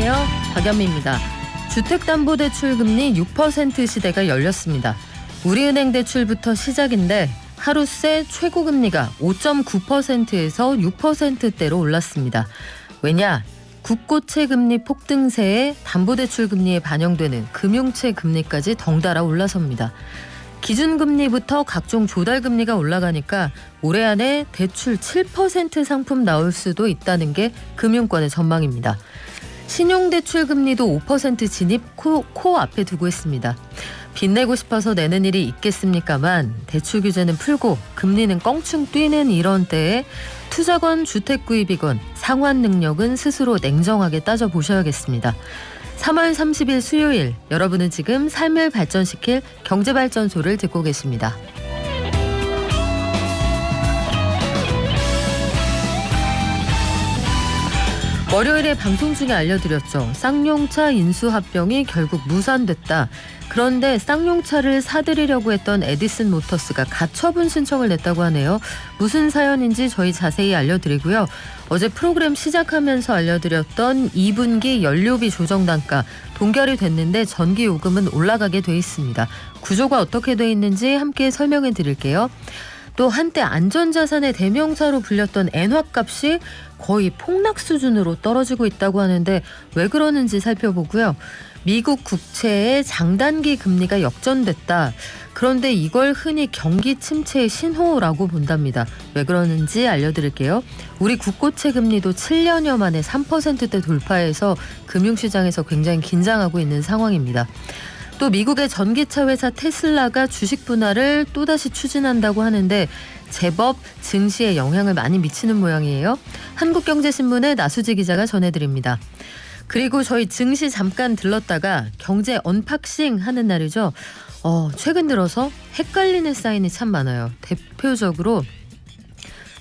안녕하세요. 박연미입니다. 주택담보대출 금리 6% 시대가 열렸습니다. 우리은행 대출부터 시작인데 하루새 최고금리가 5.9%에서 6%대로 올랐습니다. 왜냐? 국고채 금리 폭등세에 담보대출 금리에 반영되는 금융채 금리까지 덩달아 올라섭니다. 기준금리부터 각종 조달금리가 올라가니까 올해 안에 대출 7% 상품 나올 수도 있다는 게 금융권의 전망입니다. 신용대출 금리도 5% 진입 코앞에 두고 있습니다. 빚내고 싶어서 내는 일이 있겠습니까만 대출 규제는 풀고 금리는 껑충 뛰는 이런 때에 투자건 주택구입이건 상환 능력은 스스로 냉정하게 따져보셔야겠습니다. 3월 30일 수요일, 여러분은 지금 삶을 발전시킬 경제발전소를 듣고 계십니다. 월요일에 방송 중에 알려드렸죠. 쌍용차 인수합병이 결국 무산됐다. 그런데 쌍용차를 사들이려고 했던 에디슨 모터스가 가처분 신청을 냈다고 하네요. 무슨 사연인지 저희 자세히 알려드리고요. 어제 프로그램 시작하면서 알려드렸던 2분기 연료비 조정 단가 동결이 됐는데 전기요금은 올라가게 돼 있습니다. 구조가 어떻게 돼 있는지 함께 설명해 드릴게요. 또 한때 안전자산의 대명사로 불렸던 엔화값이 거의 폭락 수준으로 떨어지고 있다고 하는데 왜 그러는지 살펴보고요. 미국 국채의 장단기 금리가 역전됐다. 그런데 이걸 흔히 경기 침체의 신호라고 본답니다. 왜 그러는지 알려드릴게요. 우리 국고채 금리도 7년여 만에 3%대 돌파해서 금융시장에서 굉장히 긴장하고 있는 상황입니다. 또 미국의 전기차 회사 테슬라가 주식 분할을 또다시 추진한다고 하는데 제법 증시에 영향을 많이 미치는 모양이에요. 한국경제신문의 나수지 기자가 전해드립니다. 그리고 저희 증시 잠깐 들렀다가 경제 언박싱 하는 날이죠. 최근 들어서 헷갈리는 사인이 참 많아요. 대표적으로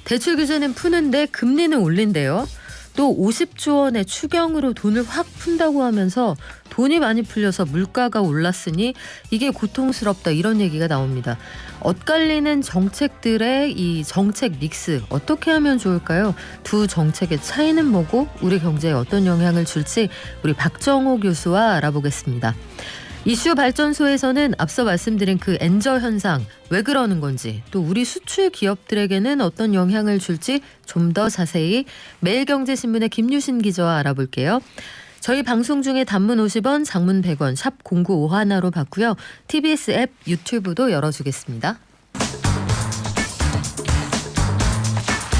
대출 규제는 푸는데 금리는 올린대요. 또 50조 원의 추경으로 돈을 확 푼다고 하면서 돈이 많이 풀려서 물가가 올랐으니 이게 고통스럽다 이런 얘기가 나옵니다. 엇갈리는 정책들의 이 정책 믹스 어떻게 하면 좋을까요? 두 정책의 차이는 뭐고 우리 경제에 어떤 영향을 줄지 우리 박정호 교수와 알아보겠습니다. 이슈 발전소에서는 앞서 말씀드린 그 엔저 현상 왜 그러는 건지 또 우리 수출 기업들에게는 어떤 영향을 줄지 좀 더 자세히 매일경제신문의 김유신 기자와 알아볼게요. 저희 방송 중에 단문 50원, 장문 100원, 샵 0951로 받고요. TBS 앱, 유튜브도 열어주겠습니다.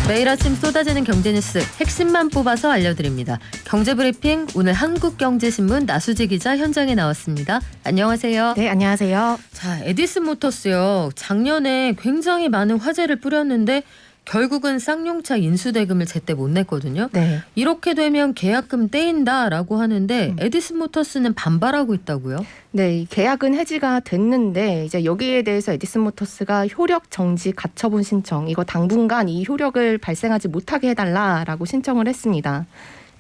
매일 아침 쏟아지는 경제뉴스 핵심만 뽑아서 알려드립니다. 경제브리핑 오늘 한국경제신문 나수지 기자 현장에 나왔습니다. 안녕하세요. 네, 안녕하세요. 자, 에디슨 모터스요. 작년에 굉장히 많은 화제를 뿌렸는데 결국은 쌍용차 인수대금을 제때 못 냈거든요. 네. 이렇게 되면 계약금 떼인다라고 하는데 에디슨 모터스는 반발하고 있다고요? 네, 이 계약은 해지가 됐는데 이제 여기에 대해서 에디슨 모터스가 효력 정지 가처분 신청, 이거 당분간 이 효력을 발생하지 못하게 해달라라고 신청을 했습니다.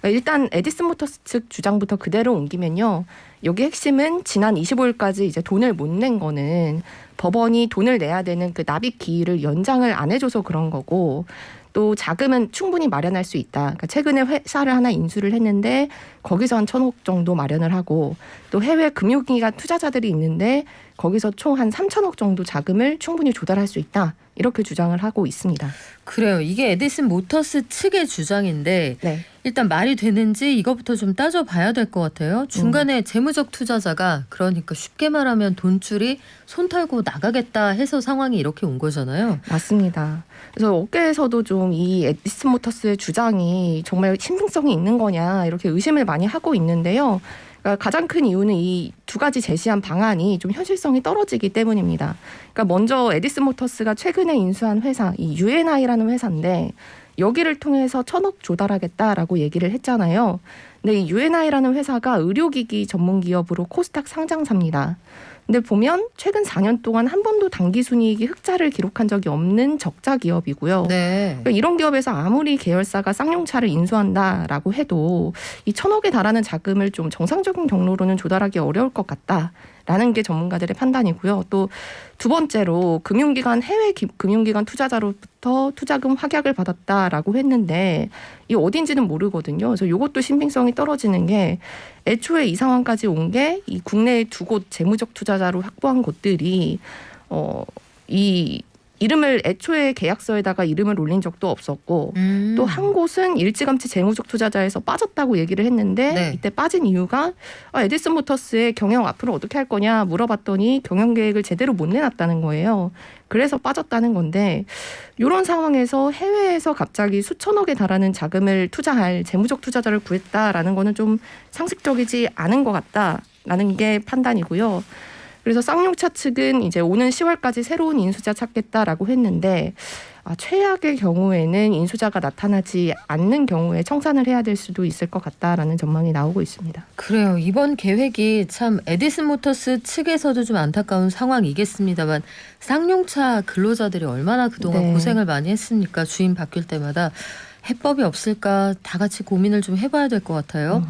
일단 에디슨 모터스 측 주장부터 그대로 옮기면요. 여기 핵심은 지난 25일까지 이제 돈을 못 낸 거는 법원이 돈을 내야 되는 그 납입 기일을 연장을 안 해줘서 그런 거고 또 자금은 충분히 마련할 수 있다. 그러니까 최근에 회사를 하나 인수를 했는데 거기서 한 1,000억 정도 마련을 하고 또 해외 금융기관 투자자들이 있는데 거기서 총 한 3,000억 정도 자금을 충분히 조달할 수 있다. 이렇게 주장을 하고 있습니다. 그래요. 이게 에디슨 모터스 측의 주장인데 네. 일단 말이 되는지 이것부터 좀 따져봐야 될 것 같아요. 중간에 재무적 투자자가 그러니까 쉽게 말하면 돈줄이 손 털고 나가겠다 해서 상황이 이렇게 온 거잖아요. 맞습니다. 그래서 업계에서도 좀 이 에디슨 모터스의 주장이 정말 신빙성이 있는 거냐 이렇게 의심을 많이 하고 있는데요. 그러니까 가장 큰 이유는 이 두 가지 제시한 방안이 좀 현실성이 떨어지기 때문입니다. 그러니까 먼저 에디슨 모터스가 최근에 인수한 회사, 이 UNI라는 회사인데 여기를 통해서 1,000억 조달하겠다라고 얘기를 했잖아요. 근데 이 UNI라는 회사가 의료기기 전문 기업으로 코스닥 상장사입니다. 근데 보면 최근 4년 동안 한 번도 당기순이익이 흑자를 기록한 적이 없는 적자 기업이고요. 네. 그러니까 이런 기업에서 아무리 계열사가 쌍용차를 인수한다라고 해도 이 1,000억에 달하는 자금을 좀 정상적인 경로로는 조달하기 어려울 것 같다. 라는 게 전문가들의 판단이고요. 또 두 번째로 해외 금융기관 투자자로부터 투자금 확약을 받았다라고 했는데 이 어딘지는 모르거든요. 그래서 이것도 신빙성이 떨어지는 게 애초에 이 상황까지 온 게 이 국내의 두 곳 재무적 투자자로 확보한 곳들이 이 이름을 애초에 계약서에다가 이름을 올린 적도 없었고 또 한 곳은 일찌감치 재무적 투자자에서 빠졌다고 얘기를 했는데 네. 이때 빠진 이유가 에디슨 모터스의 경영 앞으로 어떻게 할 거냐 물어봤더니 경영 계획을 제대로 못 내놨다는 거예요. 그래서 빠졌다는 건데 이런 상황에서 해외에서 갑자기 수천억에 달하는 자금을 투자할 재무적 투자자를 구했다라는 거는 좀 상식적이지 않은 것 같다라는 게 판단이고요. 그래서 쌍용차 측은 이제 오는 10월까지 새로운 인수자 찾겠다라고 했는데 최악의 경우에는 인수자가 나타나지 않는 경우에 청산을 해야 될 수도 있을 것 같다라는 전망이 나오고 있습니다. 그래요. 이번 계획이 참 에디슨 모터스 측에서도 좀 안타까운 상황이겠습니다만 쌍용차 근로자들이 얼마나 그동안 네. 고생을 많이 했습니까? 주인 바뀔 때마다 해법이 없을까 다 같이 고민을 좀 해봐야 될 것 같아요.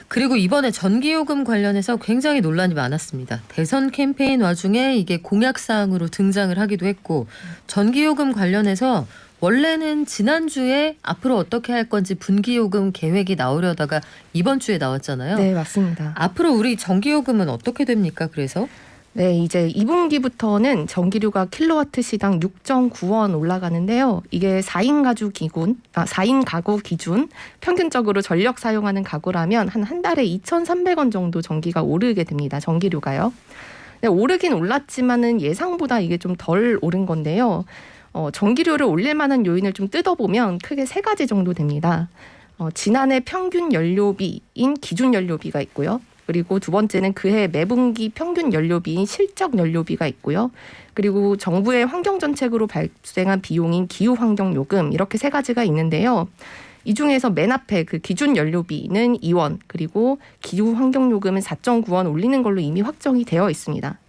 그리고 이번에 전기요금 관련해서 굉장히 논란이 많았습니다. 대선 캠페인 와중에 이게 공약사항으로 등장을 하기도 했고 전기요금 관련해서 원래는 지난주에 앞으로 어떻게 할 건지 분기요금 계획이 나오려다가 이번 주에 나왔잖아요. 네, 맞습니다. 앞으로 우리 전기요금은 어떻게 됩니까? 그래서? 네, 이제 2분기부터는 전기료가 킬로와트 시당 6.9원 올라가는데요. 이게 4인 가구 기준 평균적으로 전력 사용하는 가구라면 한 달에 2,300원 정도 전기가 오르게 됩니다. 전기료가요. 네, 오르긴 올랐지만은 예상보다 이게 좀 덜 오른 건데요. 전기료를 올릴 만한 요인을 좀 뜯어보면 크게 세 가지 정도 됩니다. 지난해 평균 연료비인 기준 연료비가 있고요. 그리고 두 번째는 그해 매분기 평균 연료비인 실적 연료비가 있고요. 그리고 정부의 환경정책으로 발생한 비용인 기후환경요금 이렇게 세 가지가 있는데요. 이 중에서 맨 앞에 그 기준 연료비는 2원 그리고 기후환경요금은 4.9원 올리는 걸로 이미 확정이 되어 있습니다.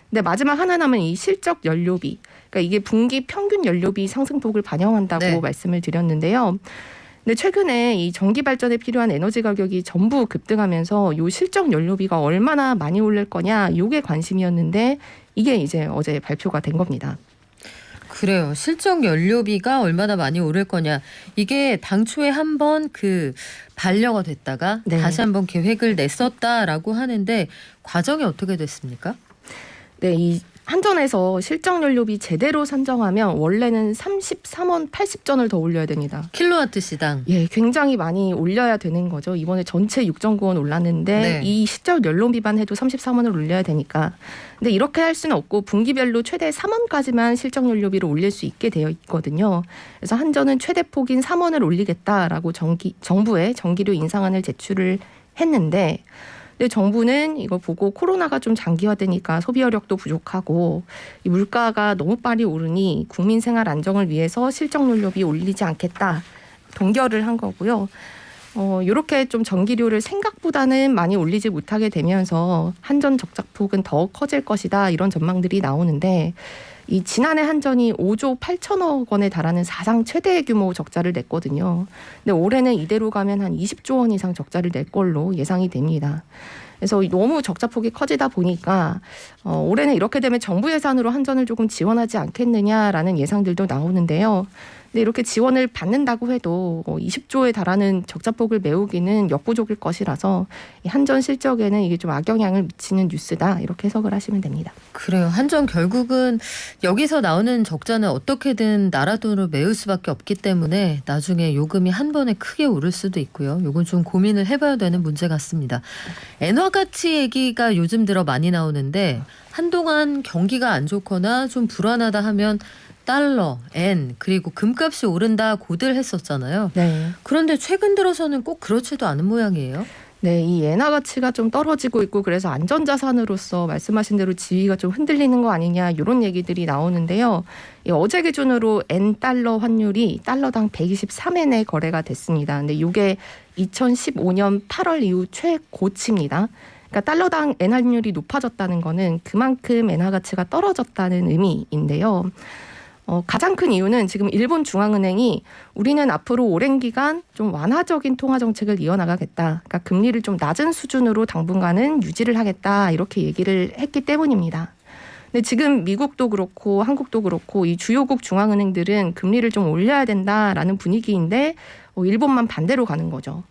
근데 마지막 하나 남은 이 실적 연료비, 그러니까 이게 분기 평균 연료비 상승폭을 반영한다고 네. 말씀을 드렸는데요. 근데 최근에 이 전기 발전에 필요한 에너지 가격이 전부 급등하면서 요 실적 연료비가 얼마나 많이 오를 거냐, 요게 관심이었는데 이게 이제 어제 발표가 된 겁니다. 그래요. 실적 연료비가 얼마나 많이 오를 거냐. 이게 당초에 한번 반려가 됐다가 네. 다시 한번 계획을 냈었다라고 하는데 과정이 어떻게 됐습니까? 네, 이 한전에서 실적 연료비 제대로 산정하면 원래는 33원 80전을 더 올려야 됩니다. 킬로와트 시당. 예, 굉장히 많이 올려야 되는 거죠. 이번에 전체 6.9원 올랐는데 네. 이 실적 연료비만 해도 33원을 올려야 되니까. 근데 이렇게 할 수는 없고 분기별로 최대 3원까지만 실적 연료비를 올릴 수 있게 되어 있거든요. 그래서 한전은 최대 폭인 3원을 올리겠다라고 정부에 전기료 인상안을 제출을 했는데 근데 정부는 이거 보고 코로나가 좀 장기화되니까 소비 여력도 부족하고 이 물가가 너무 빨리 오르니 국민 생활 안정을 위해서 실적 연료비 올리지 않겠다 동결을 한 거고요. 이렇게 좀 전기료를 생각보다는 많이 올리지 못하게 되면서 한전 적자폭은 더 커질 것이다 이런 전망들이 나오는데 이 지난해 한전이 5조 8천억 원에 달하는 사상 최대 규모 적자를 냈거든요. 근데 올해는 이대로 가면 한 20조 원 이상 적자를 낼 걸로 예상이 됩니다. 그래서 너무 적자폭이 커지다 보니까 올해는 이렇게 되면 정부 예산으로 한전을 조금 지원하지 않겠느냐라는 예상들도 나오는데요. 근데 이렇게 지원을 받는다고 해도 20조에 달하는 적자폭을 메우기는 역부족일 것이라서 이 한전 실적에는 이게 좀 악영향을 미치는 뉴스다 이렇게 해석을 하시면 됩니다. 그래요. 한전 결국은 여기서 나오는 적자는 어떻게든 나라 돈으로 메울 수밖에 없기 때문에 나중에 요금이 한 번에 크게 오를 수도 있고요. 요건 좀 고민을 해봐야 되는 문제 같습니다. 엔화 가치 얘기가 요즘 들어 많이 나오는데 한동안 경기가 안 좋거나 좀 불안하다 하면 달러, 엔, 그리고 금값이 오른다고들 했었잖아요. 네. 그런데 최근 들어서는 꼭 그렇지도 않은 모양이에요. 네, 이 엔화 가치가 좀 떨어지고 있고 그래서 안전자산으로서 말씀하신 대로 지위가 좀 흔들리는 거 아니냐 이런 얘기들이 나오는데요. 어제 기준으로 엔 달러 환율이 달러당 123엔에 거래가 됐습니다. 근데 이게 2015년 8월 이후 최고치입니다. 그러니까 달러당 엔 환율이 높아졌다는 거는 그만큼 엔화 가치가 떨어졌다는 의미인데요. 가장 큰 이유는 지금 일본 중앙은행이 우리는 앞으로 오랜 기간 좀 완화적인 통화 정책을 이어나가겠다. 그러니까 금리를 좀 낮은 수준으로 당분간은 유지를 하겠다. 이렇게 얘기를 했기 때문입니다. 근데 지금 미국도 그렇고 한국도 그렇고 이 주요국 중앙은행들은 금리를 좀 올려야 된다라는 분위기인데 일본만 반대로 가는 거죠.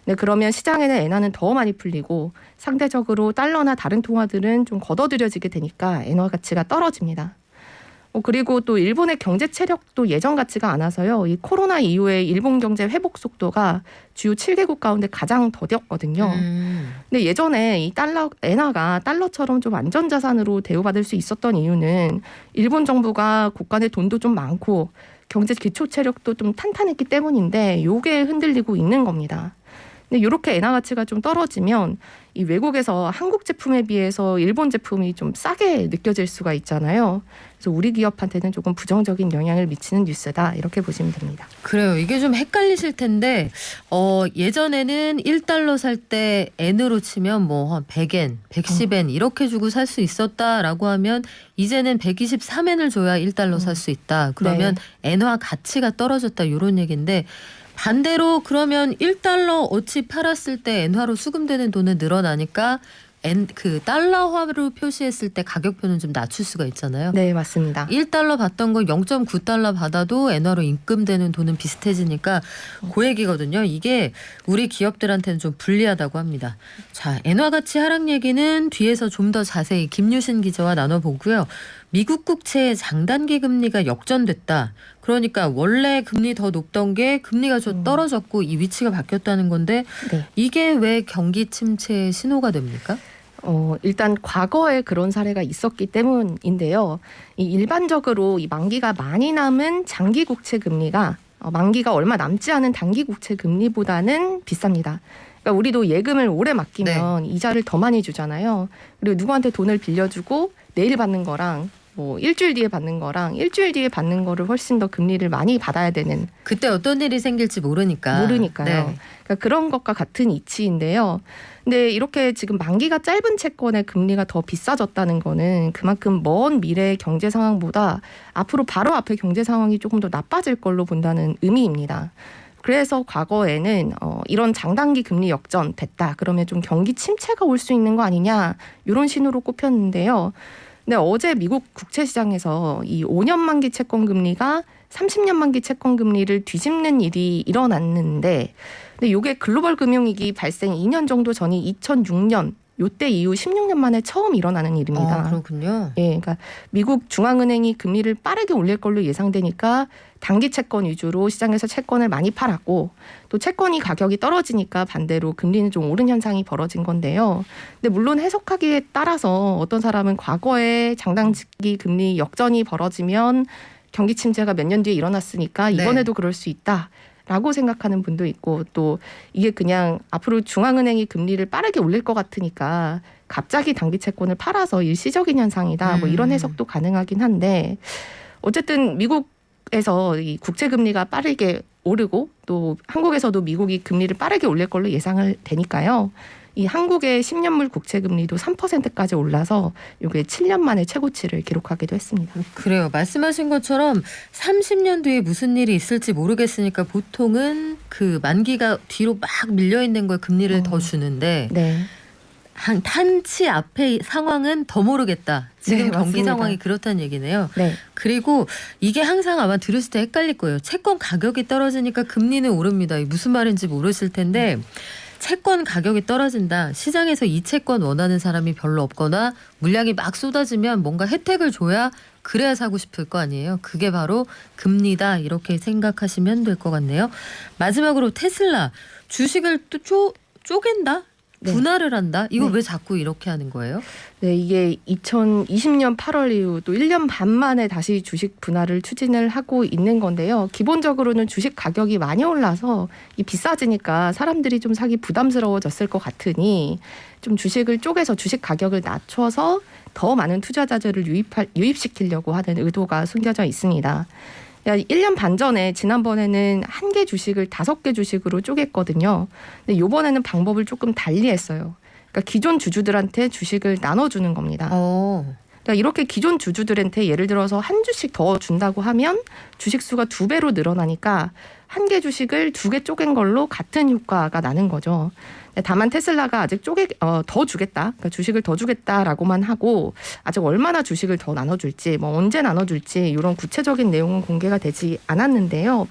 네, 그러면 시장에는 엔화는 더 많이 풀리고 상대적으로 달러나 다른 통화들은 좀 걷어들여지게 되니까 엔화 가치가 떨어집니다. 그리고 또 일본의 경제 체력도 예전 같지가 않아서요. 이 코로나 이후에 일본 경제 회복 속도가 주요 7개국 가운데 가장 더뎠거든요. 근데 예전에 이 엔화가 달러처럼 좀 안전자산으로 대우받을 수 있었던 이유는 일본 정부가 국가 내 돈도 좀 많고 경제 기초 체력도 좀 탄탄했기 때문인데 요게 흔들리고 있는 겁니다. 근데 이렇게 엔화 가치가 좀 떨어지면 이 외국에서 한국 제품에 비해서 일본 제품이 좀 싸게 느껴질 수가 있잖아요. 그래서 우리 기업한테는 조금 부정적인 영향을 미치는 뉴스다 이렇게 보시면 됩니다. 그래요. 이게 좀 헷갈리실 텐데 예전에는 1달러 살 때 N으로 치면 뭐 한 100엔, 110엔 이렇게 주고 살 수 있었다라고 하면 이제는 123엔을 줘야 1달러 살 수 있다. 그러면 엔화 가치가 떨어졌다 이런 얘기인데 반대로 그러면 1달러 어치 팔았을 때 엔화로 수금되는 돈은 늘어나니까 그 달러화로 표시했을 때 가격표는 좀 낮출 수가 있잖아요. 네, 맞습니다. 1달러 받던 거 0.9달러 받아도 엔화로 입금되는 돈은 비슷해지니까 그 얘기거든요. 이게 우리 기업들한테는 좀 불리하다고 합니다. 자, 엔화 가치 하락 얘기는 뒤에서 좀 더 자세히 김유신 기자와 나눠보고요. 미국 국채의 장단기 금리가 역전됐다. 그러니까 원래 금리 더 높던 게 금리가 좀 떨어졌고 이 위치가 바뀌었다는 건데 이게 왜 경기 침체의 신호가 됩니까? 일단 과거에 그런 사례가 있었기 때문인데요. 일반적으로 이 만기가 많이 남은 장기 국채 금리가 만기가 얼마 남지 않은 단기 국채 금리보다는 비쌉니다. 그러니까 우리도 예금을 오래 맡기면 이자를 더 많이 주잖아요. 그리고 누구한테 돈을 빌려주고 내일 받는 거랑 뭐 일주일 뒤에 받는 거랑 일주일 뒤에 받는 거를 훨씬 더 금리를 많이 받아야 되는. 그때 어떤 일이 생길지 모르니까요. 네. 그러니까 그런 것과 같은 이치인데요. 근데 이렇게 지금 만기가 짧은 채권의 금리가 더 비싸졌다는 거는 그만큼 먼 미래의 경제 상황보다 앞으로 바로 앞에 경제 상황이 조금 더 나빠질 걸로 본다는 의미입니다. 그래서 과거에는 이런 장단기 금리 역전 됐다. 그러면 좀 경기 침체가 올 수 있는 거 아니냐 이런 신호로 꼽혔는데요. 근데 어제 미국 국채 시장에서 이 5년 만기 채권 금리가 30년 만기 채권 금리를 뒤집는 일이 일어났는데, 근데 이게 글로벌 금융위기 발생 2년 정도 전이 2006년 요때 이후 16년 만에 처음 일어나는 일입니다. 그렇군요. 예, 그러니까 미국 중앙은행이 금리를 빠르게 올릴 걸로 예상되니까 단기 채권 위주로 시장에서 채권을 많이 팔았고 또 채권이 가격이 떨어지니까 반대로 금리는 좀 오른 현상이 벌어진 건데요. 근데 물론 해석하기에 따라서 어떤 사람은 과거에 장단기 금리 역전이 벌어지면 경기 침체가 몇 년 뒤에 일어났으니까 이번에도 그럴 수 있다. 라고 생각하는 분도 있고 또 이게 그냥 앞으로 중앙은행이 금리를 빠르게 올릴 것 같으니까 갑자기 단기 채권을 팔아서 일시적인 현상이다. 뭐 이런 해석도 가능하긴 한데 어쨌든 미국에서 이 국채 금리가 빠르게 오르고 또 한국에서도 미국이 금리를 빠르게 올릴 걸로 예상을 되니까요. 이 한국의 10년물 국채 금리도 3%까지 올라서 이게 7년 만에 최고치를 기록하기도 했습니다. 그래요. 말씀하신 것처럼 30년 뒤에 무슨 일이 있을지 모르겠으니까 보통은 그 만기가 뒤로 막 밀려 있는 걸 금리를 더 주는데 한치 앞의 상황은 더 모르겠다. 지금 경기 맞습니다. 상황이 그렇다는 얘기네요. 네. 그리고 이게 항상 아마 들으실 때 헷갈릴 거예요. 채권 가격이 떨어지니까 금리는 오릅니다. 이게 무슨 말인지 모르실 텐데 채권 가격이 떨어진다. 시장에서 이 채권 원하는 사람이 별로 없거나 물량이 막 쏟아지면 뭔가 혜택을 줘야 그래야 사고 싶을 거 아니에요. 그게 바로 금리다. 이렇게 생각하시면 될 것 같네요. 마지막으로 테슬라 주식을 또 쪼갠다? 분할을 한다? 이거 왜 자꾸 이렇게 하는 거예요? 네, 이게 2020년 8월 이후 또 1년 반 만에 다시 주식 분할을 추진을 하고 있는 건데요. 기본적으로는 주식 가격이 많이 올라서 이 비싸지니까 사람들이 좀 사기 부담스러워졌을 것 같으니 좀 주식을 쪼개서 주식 가격을 낮춰서 더 많은 투자자들을 유입시키려고 하는 의도가 숨겨져 있습니다. 1년 반 전에 지난번에는 1개 주식을 5개 주식으로 쪼갰거든요. 근데 이번에는 방법을 조금 달리 했어요. 그러니까 기존 주주들한테 주식을 나눠주는 겁니다. 그러니까 이렇게 기존 주주들한테 예를 들어서 한 주씩 더 준다고 하면 주식 수가 2배로 늘어나니까 한 개 주식을 2개 쪼갠 걸로 같은 효과가 나는 거죠. 다만 테슬라가 아직 더 주겠다, 그러니까 주식을 더 주겠다라고만 하고 아직 얼마나 주식을 더 나눠줄지, 뭐 언제 나눠줄지 이런 구체적인 내용은 공개가 되지 않았는데요.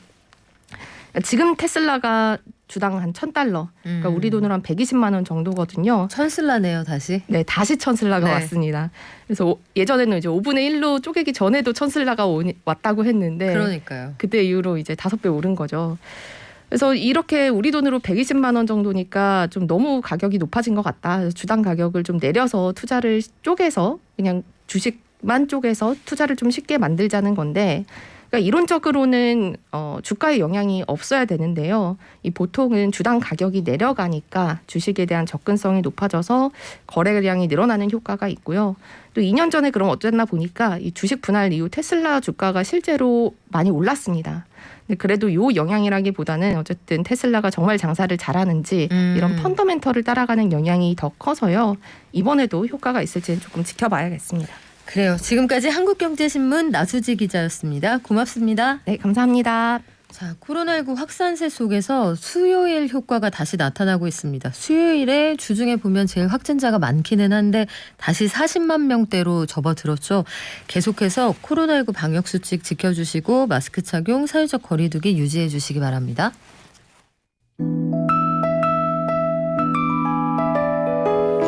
지금 테슬라가 주당 한 $1,000, 그러니까 우리 돈으로 한 120만 원 정도거든요. 천슬라네요, 다시. 네, 다시 천슬라가 네. 왔습니다. 그래서 예전에는 이제 5분의 1로 쪼개기 전에도 천슬라가 왔다고 했는데, 그러니까요. 그때 이후로 이제 5배 오른 거죠. 그래서 이렇게 우리 돈으로 120만 원 정도니까 좀 너무 가격이 높아진 것 같다. 그래서 주당 가격을 좀 내려서 투자를 쪼개서 그냥 주식만 쪼개서 투자를 좀 쉽게 만들자는 건데, 그러니까 이론적으로는 주가에 영향이 없어야 되는데요. 이 보통은 주당 가격이 내려가니까 주식에 대한 접근성이 높아져서 거래량이 늘어나는 효과가 있고요. 또 2년 전에 그럼 어땠나 보니까 이 주식 분할 이후 테슬라 주가가 실제로 많이 올랐습니다. 근데 그래도 요 영향이라기보다는 어쨌든 테슬라가 정말 장사를 잘하는지 이런 펀더멘털을 따라가는 영향이 더 커서요. 이번에도 효과가 있을지는 조금 지켜봐야겠습니다. 그래요. 지금까지 한국경제신문 나수지 기자였습니다. 고맙습니다. 네, 감사합니다. 자, 코로나19 확산세 속에서 수요일 효과가 다시 나타나고 있습니다. 수요일에 주중에 보면 제일 확진자가 많기는 한데 다시 40만 명대로 접어들었죠. 계속해서 코로나19 방역수칙 지켜주시고 마스크 착용, 사회적 거리두기 유지해 주시기 바랍니다.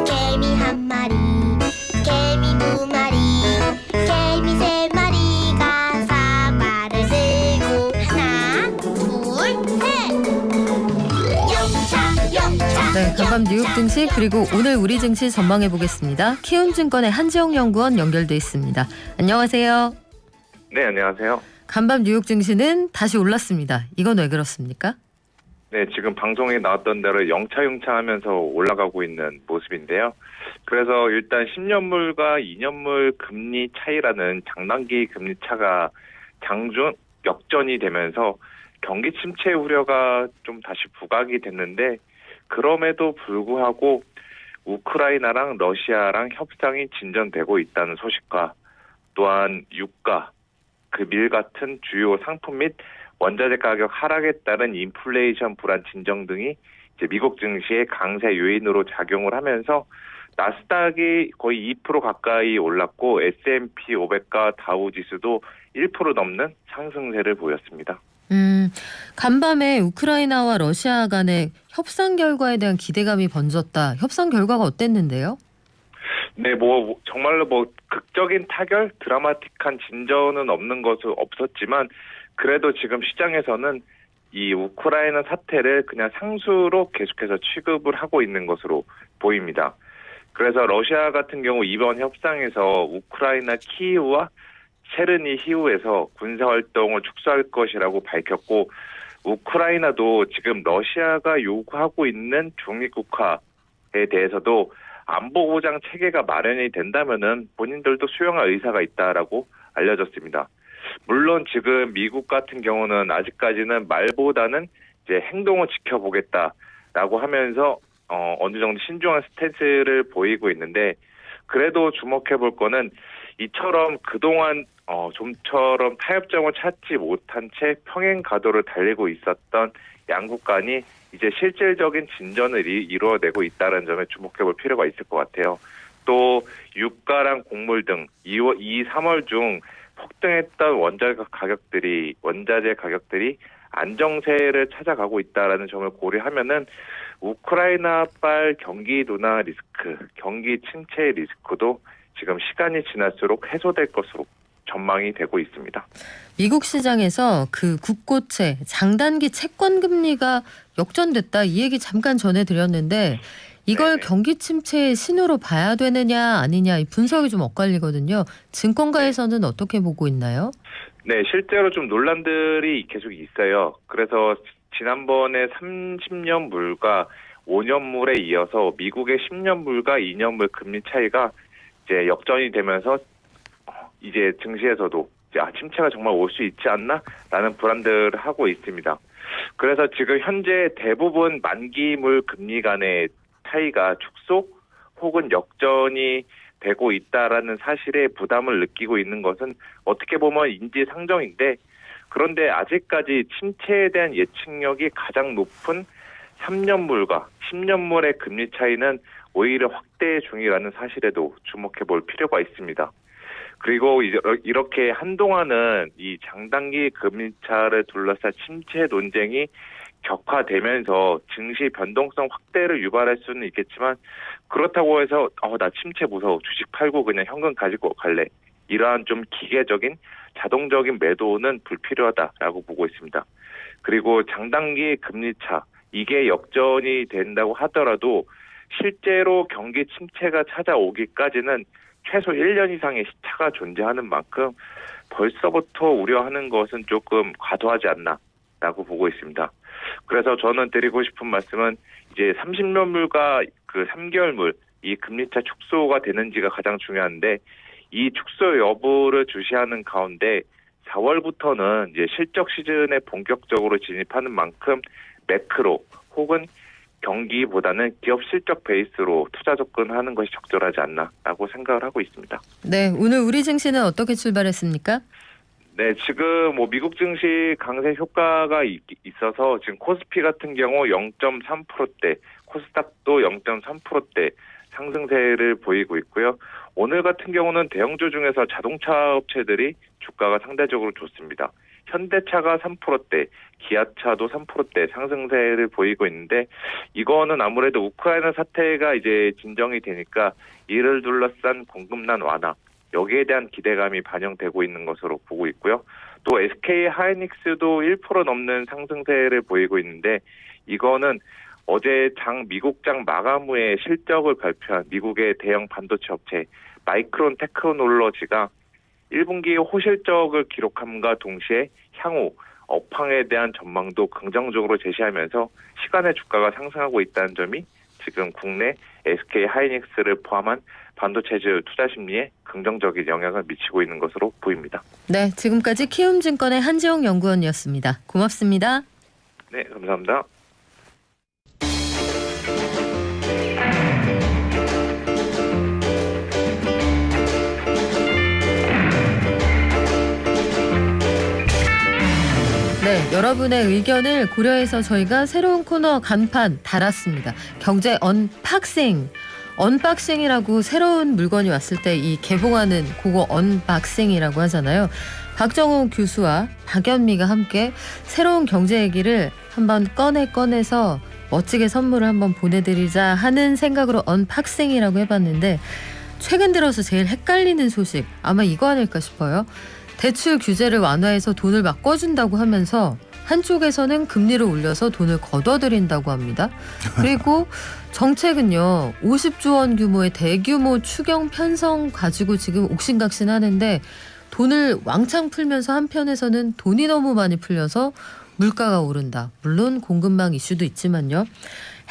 개미 한 마리, 개미 두 마리, 개미 세 마리가 사과를 들고 하나, 둘, 셋. 영차. 네, 간밤 뉴욕 증시 그리고 오늘 우리 증시 전망해 보겠습니다. 키움증권의 한지영 연구원 연결돼 있습니다. 안녕하세요. 네, 안녕하세요. 간밤 뉴욕 증시는 다시 올랐습니다. 이건 왜 그렇습니까? 네, 지금 방송에 나왔던 대로 영차영차 하면서 올라가고 있는 모습인데요. 그래서 일단 10년물과 2년물 금리 차이라는 장단기 금리 차가 장중 역전이 되면서 경기 침체 우려가 좀 다시 부각이 됐는데, 그럼에도 불구하고 우크라이나랑 러시아랑 협상이 진전되고 있다는 소식과 또한 유가, 그 밀 같은 주요 상품 및 원자재 가격 하락에 따른 인플레이션 불안 진정 등이 이제 미국 증시의 강세 요인으로 작용을 하면서 나스닥이 거의 2% 가까이 올랐고 S&P 500과 다우 지수도 1% 넘는 상승세를 보였습니다. 간밤에 우크라이나와 러시아 간의 협상 결과에 대한 기대감이 번졌다. 협상 결과가 어땠는데요? 네, 정말로 극적인 타결, 드라마틱한 진전은 없는 것은 없었지만, 그래도 지금 시장에서는 이 우크라이나 사태를 그냥 상수로 계속해서 취급을 하고 있는 것으로 보입니다. 그래서 러시아 같은 경우 이번 협상에서 우크라이나 키이우와 체르니히우에서 군사활동을 축소할 것이라고 밝혔고, 우크라이나도 지금 러시아가 요구하고 있는 중립국화에 대해서도 안보보장 체계가 마련이 된다면은 본인들도 수용할 의사가 있다라고 알려졌습니다. 물론 지금 미국 같은 경우는 아직까지는 말보다는 이제 행동을 지켜보겠다라고 하면서 어느 정도 신중한 스탠스를 보이고 있는데, 그래도 주목해 볼 거는 이처럼 그동안 좀처럼 타협점을 찾지 못한 채 평행 가도를 달리고 있었던 양국 간이 이제 실질적인 진전을 이루어내고 있다는 점에 주목해 볼 필요가 있을 것 같아요. 또 유가랑 곡물 등 2, 3월 중 폭등했던 원자재 가격들이 안정세를 찾아가고 있다라는 점을 고려하면은 우크라이나발 경기 둔화 리스크, 경기 침체 리스크도 지금 시간이 지날수록 해소될 것으로 전망이 되고 있습니다. 미국 시장에서 그 국고채, 장단기 채권 금리가 역전됐다. 이 얘기 잠깐 전해드렸는데 이걸 네. 경기 침체의 신호로 봐야 되느냐 아니냐 이 분석이 좀 엇갈리거든요. 증권가에서는 어떻게 보고 있나요? 네, 실제로 좀 논란들이 계속 있어요. 그래서 지난번에 30년 물과 5년 물에 이어서 미국의 10년 물과 2년 물 금리 차이가 이제 역전이 되면서 이제 증시에서도 이제 침체가 정말 올 수 있지 않나라는 불안들을 하고 있습니다. 그래서 지금 현재 대부분 만기물 금리 간의 차이가 축소 혹은 역전이 되고 있다라는 사실에 부담을 느끼고 있는 것은 어떻게 보면 인지상정인데, 그런데 아직까지 침체에 대한 예측력이 가장 높은 3년물과 10년물의 금리 차이는 오히려 확대 중이라는 사실에도 주목해 볼 필요가 있습니다. 그리고 이렇게 한동안은 이 장단기 금리차를 둘러싼 침체 논쟁이 격화되면서 증시 변동성 확대를 유발할 수는 있겠지만, 그렇다고 해서 나 침체 무서워, 주식 팔고 그냥 현금 가지고 갈래, 이러한 좀 기계적인 자동적인 매도는 불필요하다라고 보고 있습니다. 그리고 장단기 금리차, 이게 역전이 된다고 하더라도 실제로 경기 침체가 찾아오기까지는 최소 1년 이상의 시차가 존재하는 만큼 벌써부터 우려하는 것은 조금 과도하지 않나라고 보고 있습니다. 그래서 저는 드리고 싶은 말씀은 이제 30년물과 그 3개월물 이 금리차 축소가 되는지가 가장 중요한데, 이 축소 여부를 주시하는 가운데 4월부터는 이제 실적 시즌에 본격적으로 진입하는 만큼 매크로 혹은 경기보다는 기업 실적 베이스로 투자 접근하는 것이 적절하지 않나라고 생각을 하고 있습니다. 네, 오늘 우리 증시는 어떻게 출발했습니까? 네, 지금 뭐 미국 증시 강세 효과가 있어서 지금 코스피 같은 경우 0.3%대, 코스닥도 0.3%대 상승세를 보이고 있고요. 오늘 같은 경우는 대형주 중에서 자동차 업체들이 주가가 상대적으로 좋습니다. 현대차가 3%대, 기아차도 3%대 상승세를 보이고 있는데, 이거는 아무래도 우크라이나 사태가 이제 진정이 되니까 이를 둘러싼 공급난 완화, 여기에 대한 기대감이 반영되고 있는 것으로 보고 있고요. 또 SK 하이닉스도 1% 넘는 상승세를 보이고 있는데, 이거는 어제 미국 장 마감 후에 실적을 발표한 미국의 대형 반도체 업체 마이크론 테크놀로지가 1분기 호실적을 기록함과 동시에 향후 업황에 대한 전망도 긍정적으로 제시하면서 시간의 주가가 상승하고 있다는 점이 지금 국내 SK 하이닉스를 포함한 반도체주 투자 심리에 긍정적인 영향을 미치고 있는 것으로 보입니다. 네, 지금까지 키움증권의 한지영 연구원이었습니다. 고맙습니다. 네, 감사합니다. 네, 여러분의 의견을 고려해서 저희가 새로운 코너 간판 달았습니다. 경제 언박싱. 언박싱이라고 새로운 물건이 왔을 때 이 개봉하는 그거 언박싱이라고 하잖아요. 박정호 교수와 박연미가 함께 새로운 경제 얘기를 한번 꺼내서 멋지게 선물을 한번 보내드리자 하는 생각으로 언박싱이라고 해봤는데, 최근 들어서 제일 헷갈리는 소식 아마 이거 아닐까 싶어요. 대출 규제를 완화해서 돈을 막 꿔준다고 하면서 한쪽에서는 금리를 올려서 돈을 걷어들인다고 합니다. 그리고 정책은요, 50조 원 규모의 대규모 추경 편성 가지고 지금 옥신각신하는데, 돈을 왕창 풀면서 한편에서는 돈이 너무 많이 풀려서 물가가 오른다. 물론 공급망 이슈도 있지만요.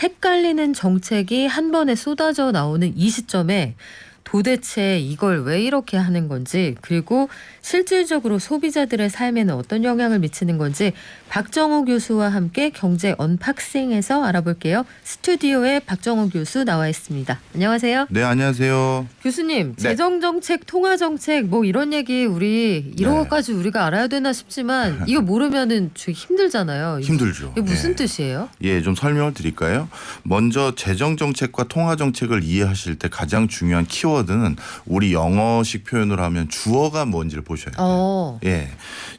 헷갈리는 정책이 한 번에 쏟아져 나오는 이 시점에 도대체 이걸 왜 이렇게 하는 건지, 그리고 실질적으로 소비자들의 삶에는 어떤 영향을 미치는 건지 박정호 교수와 함께 경제 언박싱에서 알아볼게요. 스튜디오에 박정호 교수 나와 있습니다. 안녕하세요. 네, 안녕하세요. 교수님, 네. 재정정책, 통화정책 뭐 이런 얘기 이런 네. 것까지 우리가 알아야 되나 싶지만 이거 모르면은 되게 힘들잖아요. 힘들죠. 이게 무슨 네. 뜻이에요? 예, 좀 설명을 드릴까요? 먼저 재정정책과 통화정책을 이해하실 때 가장 중요한 키워드는 우리 영어식 표현으로 하면 주어가 뭔지를 보셔야 돼요. 예,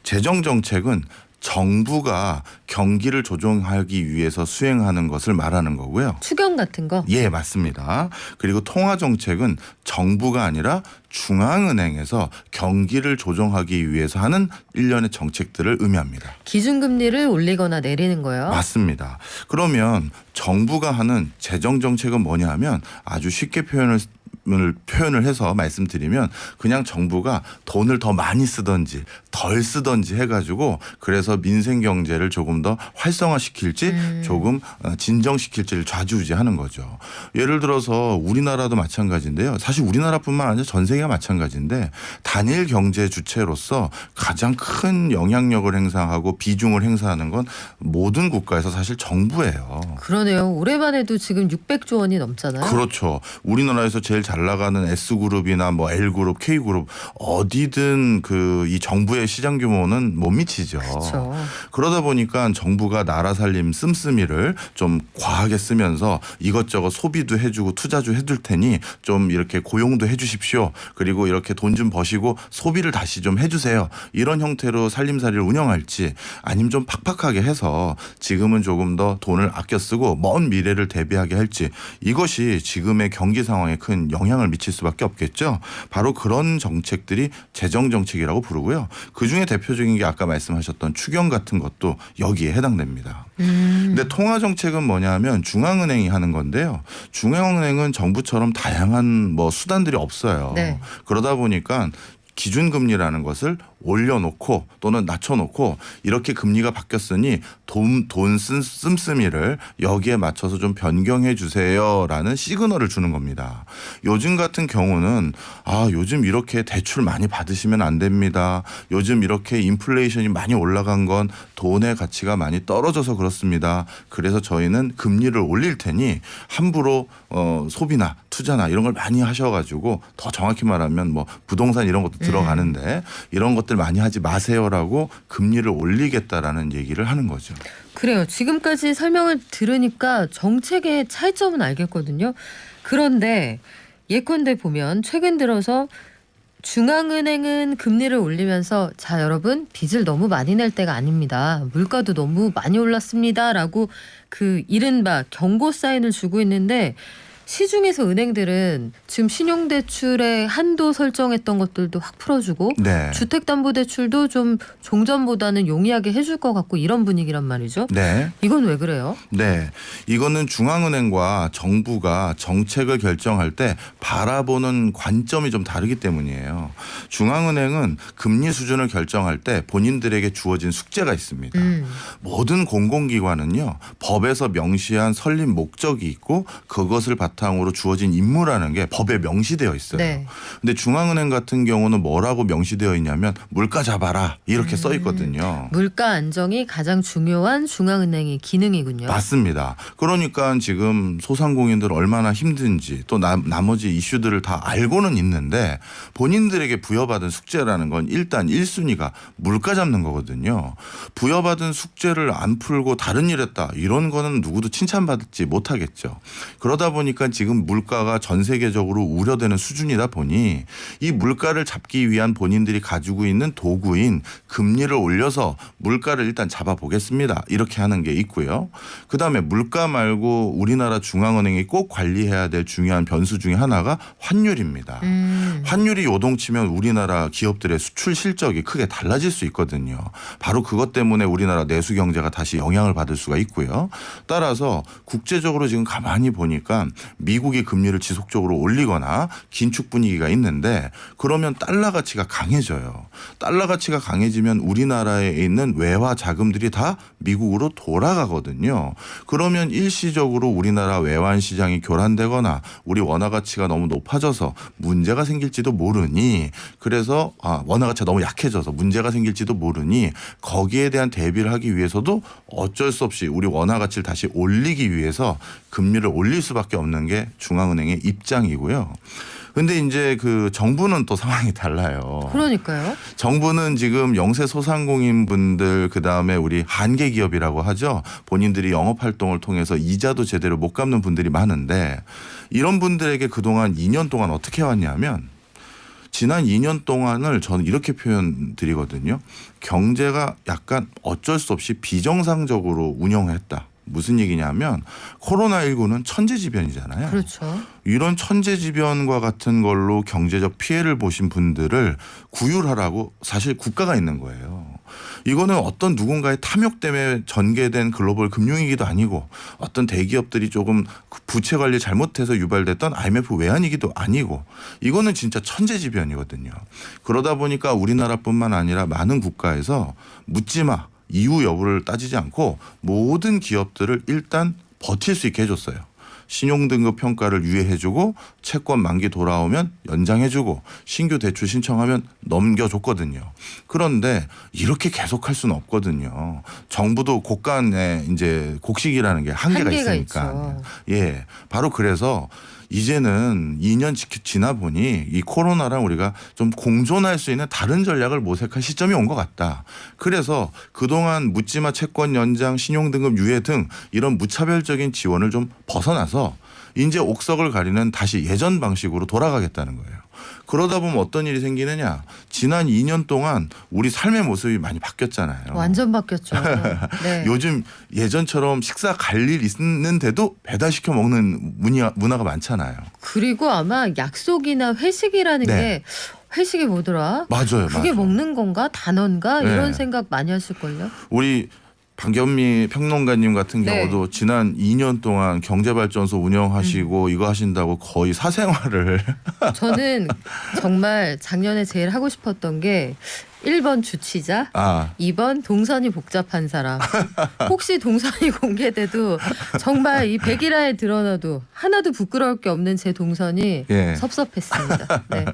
재정정책은 정부가 경기를 조정하기 위해서 수행하는 것을 말하는 거고요. 추경 같은 거? 예, 맞습니다. 그리고 통화정책은 정부가 아니라 중앙은행에서 경기를 조정하기 위해서 하는 일련의 정책들을 의미합니다. 기준금리를 올리거나 내리는 거예요? 맞습니다. 그러면 정부가 하는 재정정책은 뭐냐 하면 아주 쉽게 표현을 해서 말씀드리면 그냥 정부가 돈을 더 많이 쓰든지 덜 쓰던지 해가지고 그래서 민생 경제를 조금 더 활성화시킬지 조금 진정시킬지를 좌지우지하는 거죠. 예를 들어서 우리나라도 마찬가지인데요. 사실 우리나라뿐만 아니라 전 세계가 마찬가지인데 단일 경제 주체로서 가장 큰 영향력을 행사하고 비중을 행사하는 건 모든 국가에서 사실 정부예요. 그러네요. 올해만 해도 지금 600조 원이 넘잖아요. 그렇죠. 우리나라에서 제일 잘 나가는 S그룹이나 뭐 L그룹, K그룹 어디든 그 이 정부의 시장 규모는 못 미치죠. 그렇죠. 그러다 보니까 정부가 나라 살림 씀씀이를 좀 과하게 쓰면서 이것저것 소비도 해주고 투자도 해둘 테니 좀 이렇게 고용도 해주십시오. 그리고 이렇게 돈 좀 버시고 소비를 다시 좀 해주세요. 이런 형태로 살림살이를 운영할지 아니면 좀 팍팍하게 해서 지금은 조금 더 돈을 아껴 쓰고 먼 미래를 대비하게 할지 이것이 지금의 경기 상황에 큰 영향을 미칠 수밖에 없겠죠. 바로 그런 정책들이 재정 정책이라고 부르고요. 그중에 대표적인 게 아까 말씀하셨던 추경 같은 것도 여기에 해당됩니다. 근데 통화 정책은 뭐냐면 중앙은행이 하는 건데요. 중앙은행은 정부처럼 다양한 뭐 수단들이 없어요. 네. 그러다 보니까 기준금리라는 것을 올려놓고 또는 낮춰놓고 이렇게 금리가 바뀌었으니 돈 씀씀이를 여기에 맞춰서 좀 변경해 주세요라는 시그널을 주는 겁니다. 요즘 같은 경우는 요즘 이렇게 대출 많이 받으시면 안 됩니다. 요즘 이렇게 인플레이션이 많이 올라간 건 돈의 가치가 많이 떨어져서 그렇습니다. 그래서 저희는 금리를 올릴 테니 함부로 소비나 투자나 이런 걸 많이 하셔가지고 더 정확히 말하면 뭐 부동산 이런 것도 들어가는데 이런 것들 많이 하지 마세요라고 금리를 올리겠다라는 얘기를 하는 거죠. 그래요. 지금까지 설명을 들으니까 정책의 차이점은 알겠거든요. 그런데 예컨대 보면 최근 들어서 중앙은행은 금리를 올리면서 자 여러분 빚을 너무 많이 낼 때가 아닙니다. 물가도 너무 많이 올랐습니다라고 그 이른바 경고 사인을 주고 있는데 시중에서 은행들은 지금 신용대출의 한도 설정했던 것들도 확 풀어주고 네. 주택담보대출도 좀 종전보다는 용이하게 해줄 것 같고 이런 분위기란 말이죠. 네. 이건 왜 그래요? 네. 이거는 중앙은행과 정부가 정책을 결정할 때 바라보는 관점이 좀 다르기 때문이에요. 중앙은행은 금리 수준을 결정할 때 본인들에게 주어진 숙제가 있습니다. 모든 공공기관은요. 법에서 명시한 설립 목적이 있고 그것을 바탕으로 주어진 임무라는 게 법에 명시되어 있어요. 네. 근데 중앙은행 같은 경우는 뭐라고 명시되어 있냐면 물가 잡아라 이렇게 써 있거든요. 물가 안정이 가장 중요한 중앙은행의 기능이군요. 맞습니다. 그러니까 지금 소상공인들 얼마나 힘든지 또 나머지 이슈들을 다 알고는 있는데 본인들에게 부여받은 숙제라는 건 일단 1순위가 물가 잡는 거거든요. 부여받은 숙제를 안 풀고 다른 일 했다 이런 거는 누구도 칭찬받지 못하겠죠. 그러다 보니까 지금 물가가 전 세계적으로 우려되는 수준이다 보니 이 물가를 잡기 위한 본인들이 가지고 있는 도구인 금리를 올려서 물가를 일단 잡아보겠습니다. 이렇게 하는 게 있고요. 그다음에 물가 말고 우리나라 중앙은행이 꼭 관리해야 될 중요한 변수 중에 하나가 환율입니다. 환율이 요동치면 우리나라 기업들의 수출 실적이 크게 달라질 수 있거든요. 바로 그것 때문에 우리나라 내수 경제가 다시 영향을 받을 수가 있고요. 따라서 국제적으로 지금 가만히 보니까 미국이 금리를 지속적으로 올리거나 긴축 분위기가 있는데 그러면 달러 가치가 강해져요. 달러 가치가 강해지면 우리나라에 있는 외화 자금들이 다 미국으로 돌아가거든요. 그러면 일시적으로 우리나라 외환 시장이 교란되거나 우리 원화 가치가 너무 높아져서 문제가 생길지도 모르니 그래서 원화 가치가 너무 약해져서 문제가 생길지도 모르니 거기에 대한 대비를 하기 위해서도 어쩔 수 없이 우리 원화 가치를 다시 올리기 위해서 금리를 올릴 수밖에 없는 게 중앙은행의 입장이고요. 근데 이제 그 정부는 또 상황이 달라요. 그러니까요. 정부는 지금 영세 소상공인 분들 그다음에 우리 한계 기업이라고 하죠. 본인들이 영업 활동을 통해서 이자도 제대로 못 갚는 분들이 많은데 이런 분들에게 그동안 2년 동안 어떻게 해왔냐면 지난 2년 동안을 저는 이렇게 표현 드리거든요. 경제가 약간 어쩔 수 없이 비정상적으로 운영했다. 무슨 얘기냐면 코로나19는 천재지변이잖아요. 그렇죠. 이런 천재지변과 같은 걸로 경제적 피해를 보신 분들을 구휼하라고 사실 국가가 있는 거예요. 이거는 어떤 누군가의 탐욕 때문에 전개된 글로벌 금융위기도 아니고 어떤 대기업들이 조금 부채 관리 잘못해서 유발됐던 IMF 외환위기도 아니고 이거는 진짜 천재지변이거든요. 그러다 보니까 우리나라뿐만 아니라 많은 국가에서 묻지마 이유 여부를 따지지 않고 모든 기업들을 일단 버틸 수 있게 해줬어요. 신용등급 평가를 유예해주고 채권 만기 돌아오면 연장해주고 신규 대출 신청하면 넘겨줬거든요. 그런데 이렇게 계속할 수는 없거든요. 정부도 곳간에 이제 곡식이라는 게 한계가 있으니까. 있죠. 예, 바로 그래서 이제는 2년 지나 보니 이 코로나랑 우리가 좀 공존할 수 있는 다른 전략을 모색할 시점이 온 것 같다. 그래서 그동안 묻지마 채권 연장, 신용등급 유예 등 이런 무차별적인 지원을 좀 벗어나서 이제 옥석을 가리는 다시 예전 방식으로 돌아가겠다는 거예요. 그러다 보면 어떤 일이 생기느냐. 지난 2년 동안 우리 삶의 모습이 많이 바뀌었잖아요. 완전 바뀌었죠. 네. 요즘 예전처럼 식사 갈 일 있는데도 배달시켜 먹는 문화가 많잖아요. 그리고 아마 약속이나 회식이라는 네. 게 회식이 뭐더라? 맞아요. 그게 맞아요. 먹는 건가? 단어인가? 네. 이런 생각 많이 하실걸요? 우리 박연미 평론가님 같은 네. 경우도 지난 2년 동안 경제발전소 운영하시고 이거 하신다고 거의 사생활을 저는 정말 작년에 제일 하고 싶었던 게 1번 주치자, 2번 동선이 복잡한 사람. 혹시 동선이 공개돼도 정말 이 100일화에 드러나도 하나도 부끄러울 게 없는 제 동선이 예. 섭섭했습니다. 네.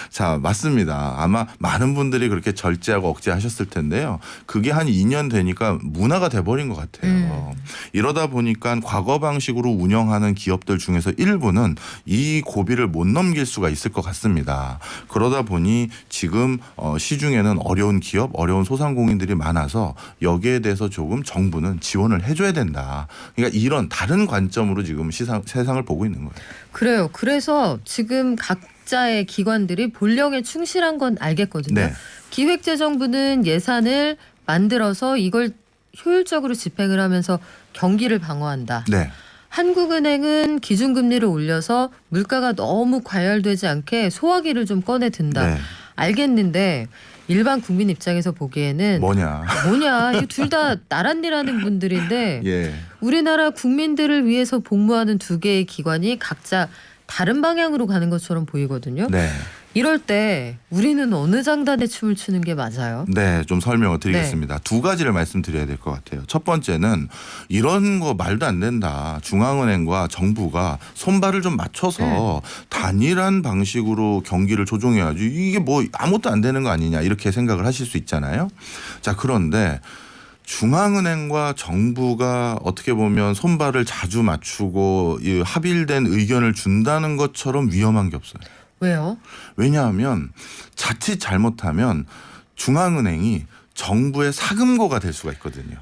자, 맞습니다. 아마 많은 분들이 그렇게 절제하고 억제하셨을 텐데요. 그게 한 2년 되니까 문화가 돼버린 것 같아요. 이러다 보니까 과거 방식으로 운영하는 기업들 중에서 일부는 이 고비를 못 넘길 수가 있을 것 같습니다. 그러다 보니 지금 시중에는 어려운 기업, 어려운 소상공인들이 많아서 여기에 대해서 조금 정부는 지원을 해줘야 된다. 그러니까 이런 다른 관점으로 지금 세상을 보고 있는 거예요. 그래요. 그래서 지금 각자의 기관들이 본령에 충실한 건 알겠거든요. 네. 기획재정부는 예산을 만들어서 이걸 효율적으로 집행을 하면서 경기를 방어한다. 네. 한국은행은 기준금리를 올려서 물가가 너무 과열되지 않게 소화기를 좀 꺼내 든다. 네. 알겠는데 일반 국민 입장에서 보기에는 뭐냐. 이거 둘 다 나란히라는 분들인데 예. 우리나라 국민들을 위해서 복무하는 두 개의 기관이 각자 다른 방향으로 가는 것처럼 보이거든요. 네. 이럴 때 우리는 어느 장단에 춤을 추는 게 맞아요? 네, 좀 설명을 드리겠습니다. 두 가지를 말씀드려야 될 것 같아요. 첫 번째는 이런 거 말도 안 된다. 중앙은행과 정부가 손발을 좀 맞춰서 단일한 방식으로 경기를 조정해야지. 이게 뭐 아무것도 안 되는 거 아니냐 이렇게 생각을 하실 수 있잖아요. 자, 그런데 중앙은행과 정부가 어떻게 보면 손발을 자주 맞추고 이 합일된 의견을 준다는 것처럼 위험한 게 없어요. 왜요? 왜냐하면 자칫 잘못하면 중앙은행이 정부의 사금고가 될 수가 있거든요.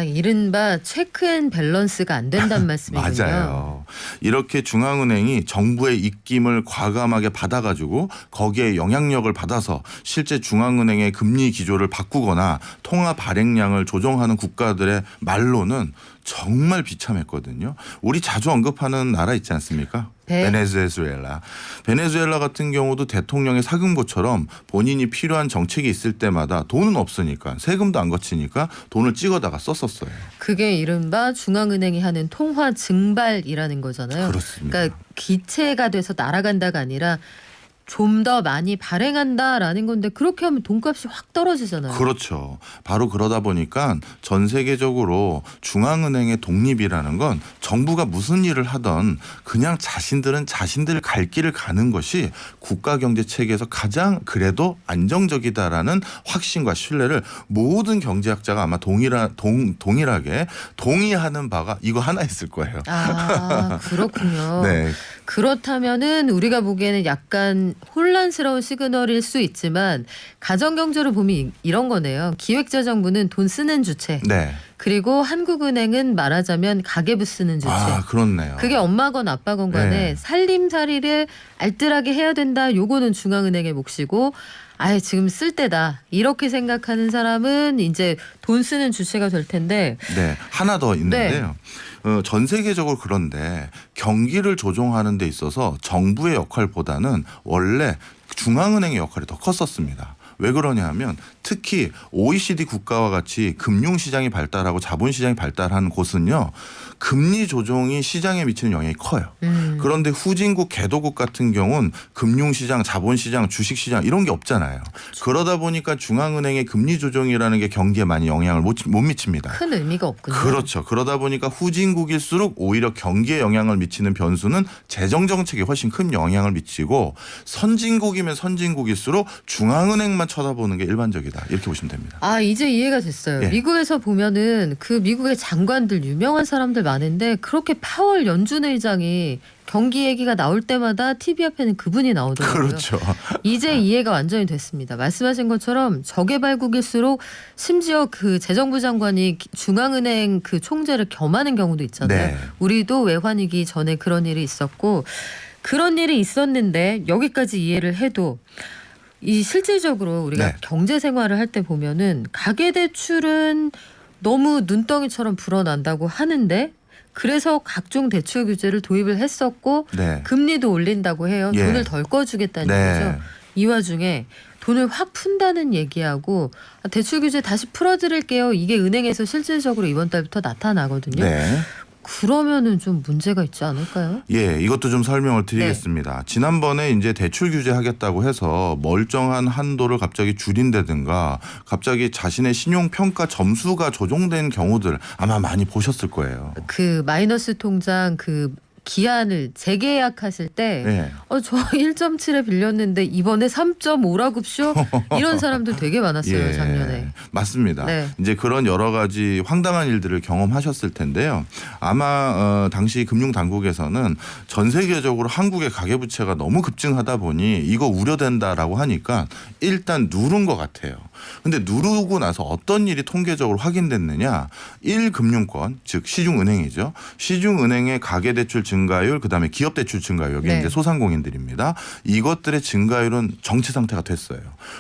이른바 체크 앤 밸런스가 안 된다는 말씀이군요. 맞아요. 이렇게 중앙은행이 정부의 입김을 과감하게 받아가지고 거기에 영향력을 받아서 실제 중앙은행의 금리 기조를 바꾸거나 통화 발행량을 조정하는 국가들의 말로는 정말 비참했거든요. 우리 자주 언급하는 나라 있지 않습니까? 베네수엘라. 베네수엘라 같은 경우도 대통령의 사금고처럼 본인이 필요한 정책이 있을 때마다 돈은 없으니까 세금도 안 거치니까 돈을 찍어다가 썼었어요. 그게 이른바 중앙은행이 하는 통화 증발이라는 거잖아요. 그렇습니다. 그러니까 기체가 돼서 날아간다가 아니라 좀 더 많이 발행한다라는 건데 그렇게 하면 돈값이 확 떨어지잖아요. 그렇죠. 바로 그러다 보니까 전 세계적으로 중앙은행의 독립이라는 건 정부가 무슨 일을 하던 그냥 자신들은 자신들 갈 길을 가는 것이 국가 경제 체계에서 가장 그래도 안정적이다라는 확신과 신뢰를 모든 경제학자가 아마 동일하게 동의하는 바가 이거 하나 있을 거예요. 그렇군요. 네. 그렇다면은 우리가 보기에는 약간 혼란스러운 시그널일 수 있지만 가정경제로 보면 이런 거네요. 기획재정부는 돈 쓰는 주체. 네. 그리고 한국은행은 말하자면 가계부 쓰는 주체. 그렇네요. 그게 엄마건 아빠건 간에 네. 살림살이를 알뜰하게 해야 된다. 요거는 중앙은행의 몫이고 지금 쓸 때다. 이렇게 생각하는 사람은 이제 돈 쓰는 주체가 될 텐데. 네. 하나 더 있는데요. 전 세계적으로 그런데 경기를 조종하는 데 있어서 정부의 역할보다는 원래 중앙은행의 역할이 더 컸었습니다. 왜 그러냐 하면 특히 OECD 국가와 같이 금융시장이 발달하고 자본시장이 발달한 곳은요. 금리 조정이 시장에 미치는 영향이 커요. 그런데 후진국 개도국 같은 경우는 금융시장, 자본시장, 주식시장 이런 게 없잖아요. 그러다 보니까 중앙은행의 금리 조정이라는 게 경기에 많이 영향을 못 미칩니다. 큰 의미가 없군요. 그렇죠. 그러다 보니까 후진국일수록 오히려 경기에 영향을 미치는 변수는 재정정책에 훨씬 큰 영향을 미치고 선진국이면 선진국일수록 중앙은행만 쳐다보는 게 일반적이다. 이렇게 보시면 됩니다. 아, 이제 이해가 됐어요. 예. 미국에서 보면은 그 미국의 장관들 유명한 사람들 많은데 그렇게 파월 연준 의장이 경기 얘기가 나올 때마다 TV 앞에는 그분이 나오더라고요. 그렇죠. 이제 이해가 완전히 됐습니다. 말씀하신 것처럼 저개발국일수록 심지어 그 재정부 장관이 중앙은행 그 총재를 겸하는 경우도 있잖아요. 네. 우리도 외환위기 전에 그런 일이 있었고 그런 일이 있었는데 여기까지 이해를 해도 이 실질적으로 우리가 네. 경제 생활을 할 때 보면은 가계대출은 너무 눈덩이처럼 불어난다고 하는데 그래서 각종 대출 규제를 도입을 했었고 네. 금리도 올린다고 해요. 예. 돈을 덜 꺼주겠다는 네. 거죠. 이 와중에 돈을 확 푼다는 얘기하고 대출 규제 다시 풀어드릴게요. 이게 은행에서 실질적으로 이번 달부터 나타나거든요. 네. 그러면은 좀 문제가 있지 않을까요? 예, 이것도 좀 설명을 드리겠습니다. 지난번에 이제 대출 규제하겠다고 해서 멀쩡한 한도를 갑자기 줄인다든가 갑자기 자신의 신용 평가 점수가 조정된 경우들 아마 많이 보셨을 거예요. 그 마이너스 통장 그 기한을 재계약하실 때 예. 저 1.7에 빌렸는데 이번에 3.5라고 쇼 이런 사람들 되게 많았어요. 예, 작년에. 맞습니다. 네. 이제 그런 여러 가지 황당한 일들을 경험하셨을 텐데요. 아마 당시 금융당국에서는 전 세계적으로 한국의 가계부채가 너무 급증하다 보니 이거 우려된다라고 하니까 일단 누른 것 같아요. 근데 누르고 나서 어떤 일이 통계적으로 확인됐느냐. 1금융권 즉 시중은행이죠. 시중은행의 가계대출 증가율 그다음에 기업대출 증가율 여기 네. 이제 소상공인들입니다. 이것들의 증가율은 정체 상태가 됐어요.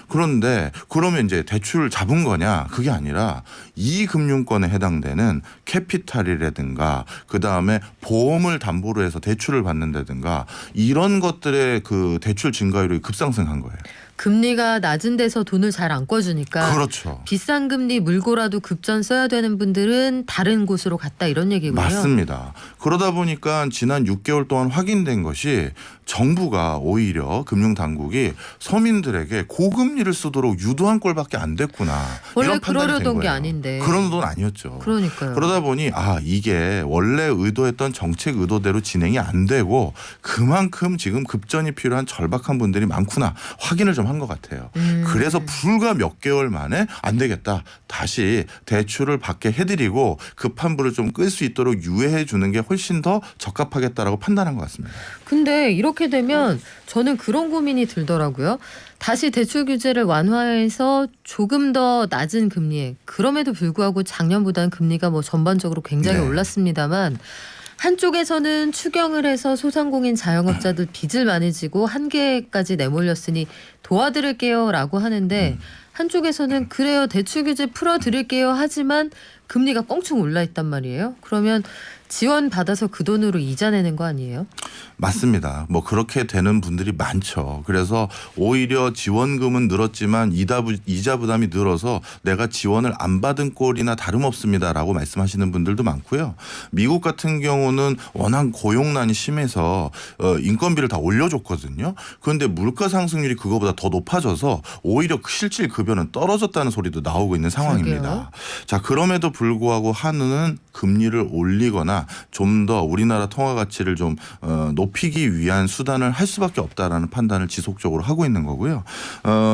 그런데 그러면 이제 대출을 잡은 거냐? 그게 아니라 이 금융권에 해당되는 캐피탈이라든가 그다음에 보험을 담보로 해서 대출을 받는다든가 이런 것들의 그 대출 증가율이 급상승한 거예요. 금리가 낮은 데서 돈을 잘 안 꿔주니까 그렇죠. 비싼 금리 물고라도 급전 써야 되는 분들은 다른 곳으로 갔다 이런 얘기군요. 맞습니다. 그러다 보니까 지난 6개월 동안 확인된 것이 정부가 오히려 금융당국이 서민들에게 고금리를 쓰도록 유도한 꼴밖에 안 됐구나. 원래 이런 판단이 된 그러려던 게 거예요. 아닌데. 그런 돈 아니었죠. 그러니까요. 그러다 보니 이게 원래 의도했던 정책 의도대로 진행이 안 되고 그만큼 지금 급전이 필요한 절박한 분들이 많구나 확인을 좀 한 것 같아요. 그래서 불과 몇 개월 만에 안 되겠다. 다시 대출을 받게 해드리고 급한 불을 좀 끌 수 있도록 유예해 주는 게 훨씬 더 적합하겠다라고 판단한 것 같습니다. 근데 이렇게 되면 저는 그런 고민이 들더라고요. 다시 대출 규제를 완화해서 조금 더 낮은 금리에 그럼에도 불구하고 작년보다는 금리가 뭐 전반적으로 굉장히 네. 올랐습니다만 한쪽에서는 추경을 해서 소상공인 자영업자들 빚을 많이 지고 한계까지 내몰렸으니 도와드릴게요라고 하는데 한쪽에서는 그래요 대출 규제 풀어드릴게요 하지만 금리가 껑충 올라 있단 말이에요. 그러면 지원 받아서 그 돈으로 이자 내는 거 아니에요? 맞습니다. 뭐 그렇게 되는 분들이 많죠. 그래서 오히려 지원금은 늘었지만 이자 부담이 늘어서 내가 지원을 안 받은 꼴이나 다름없습니다라고 말씀하시는 분들도 많고요. 미국 같은 경우는 워낙 고용난이 심해서 인건비를 다 올려줬거든요. 그런데 물가 상승률이 그거보다 더 높아져서 오히려 실질 급여는 떨어졌다는 소리도 나오고 있는 상황입니다. 그러게요. 자, 그럼에도 불구하고 한은은 금리를 올리거나 좀 더 우리나라 통화 가치를 좀 높이기 위한 수단을 할 수밖에 없다라는 판단을 지속적으로 하고 있는 거고요.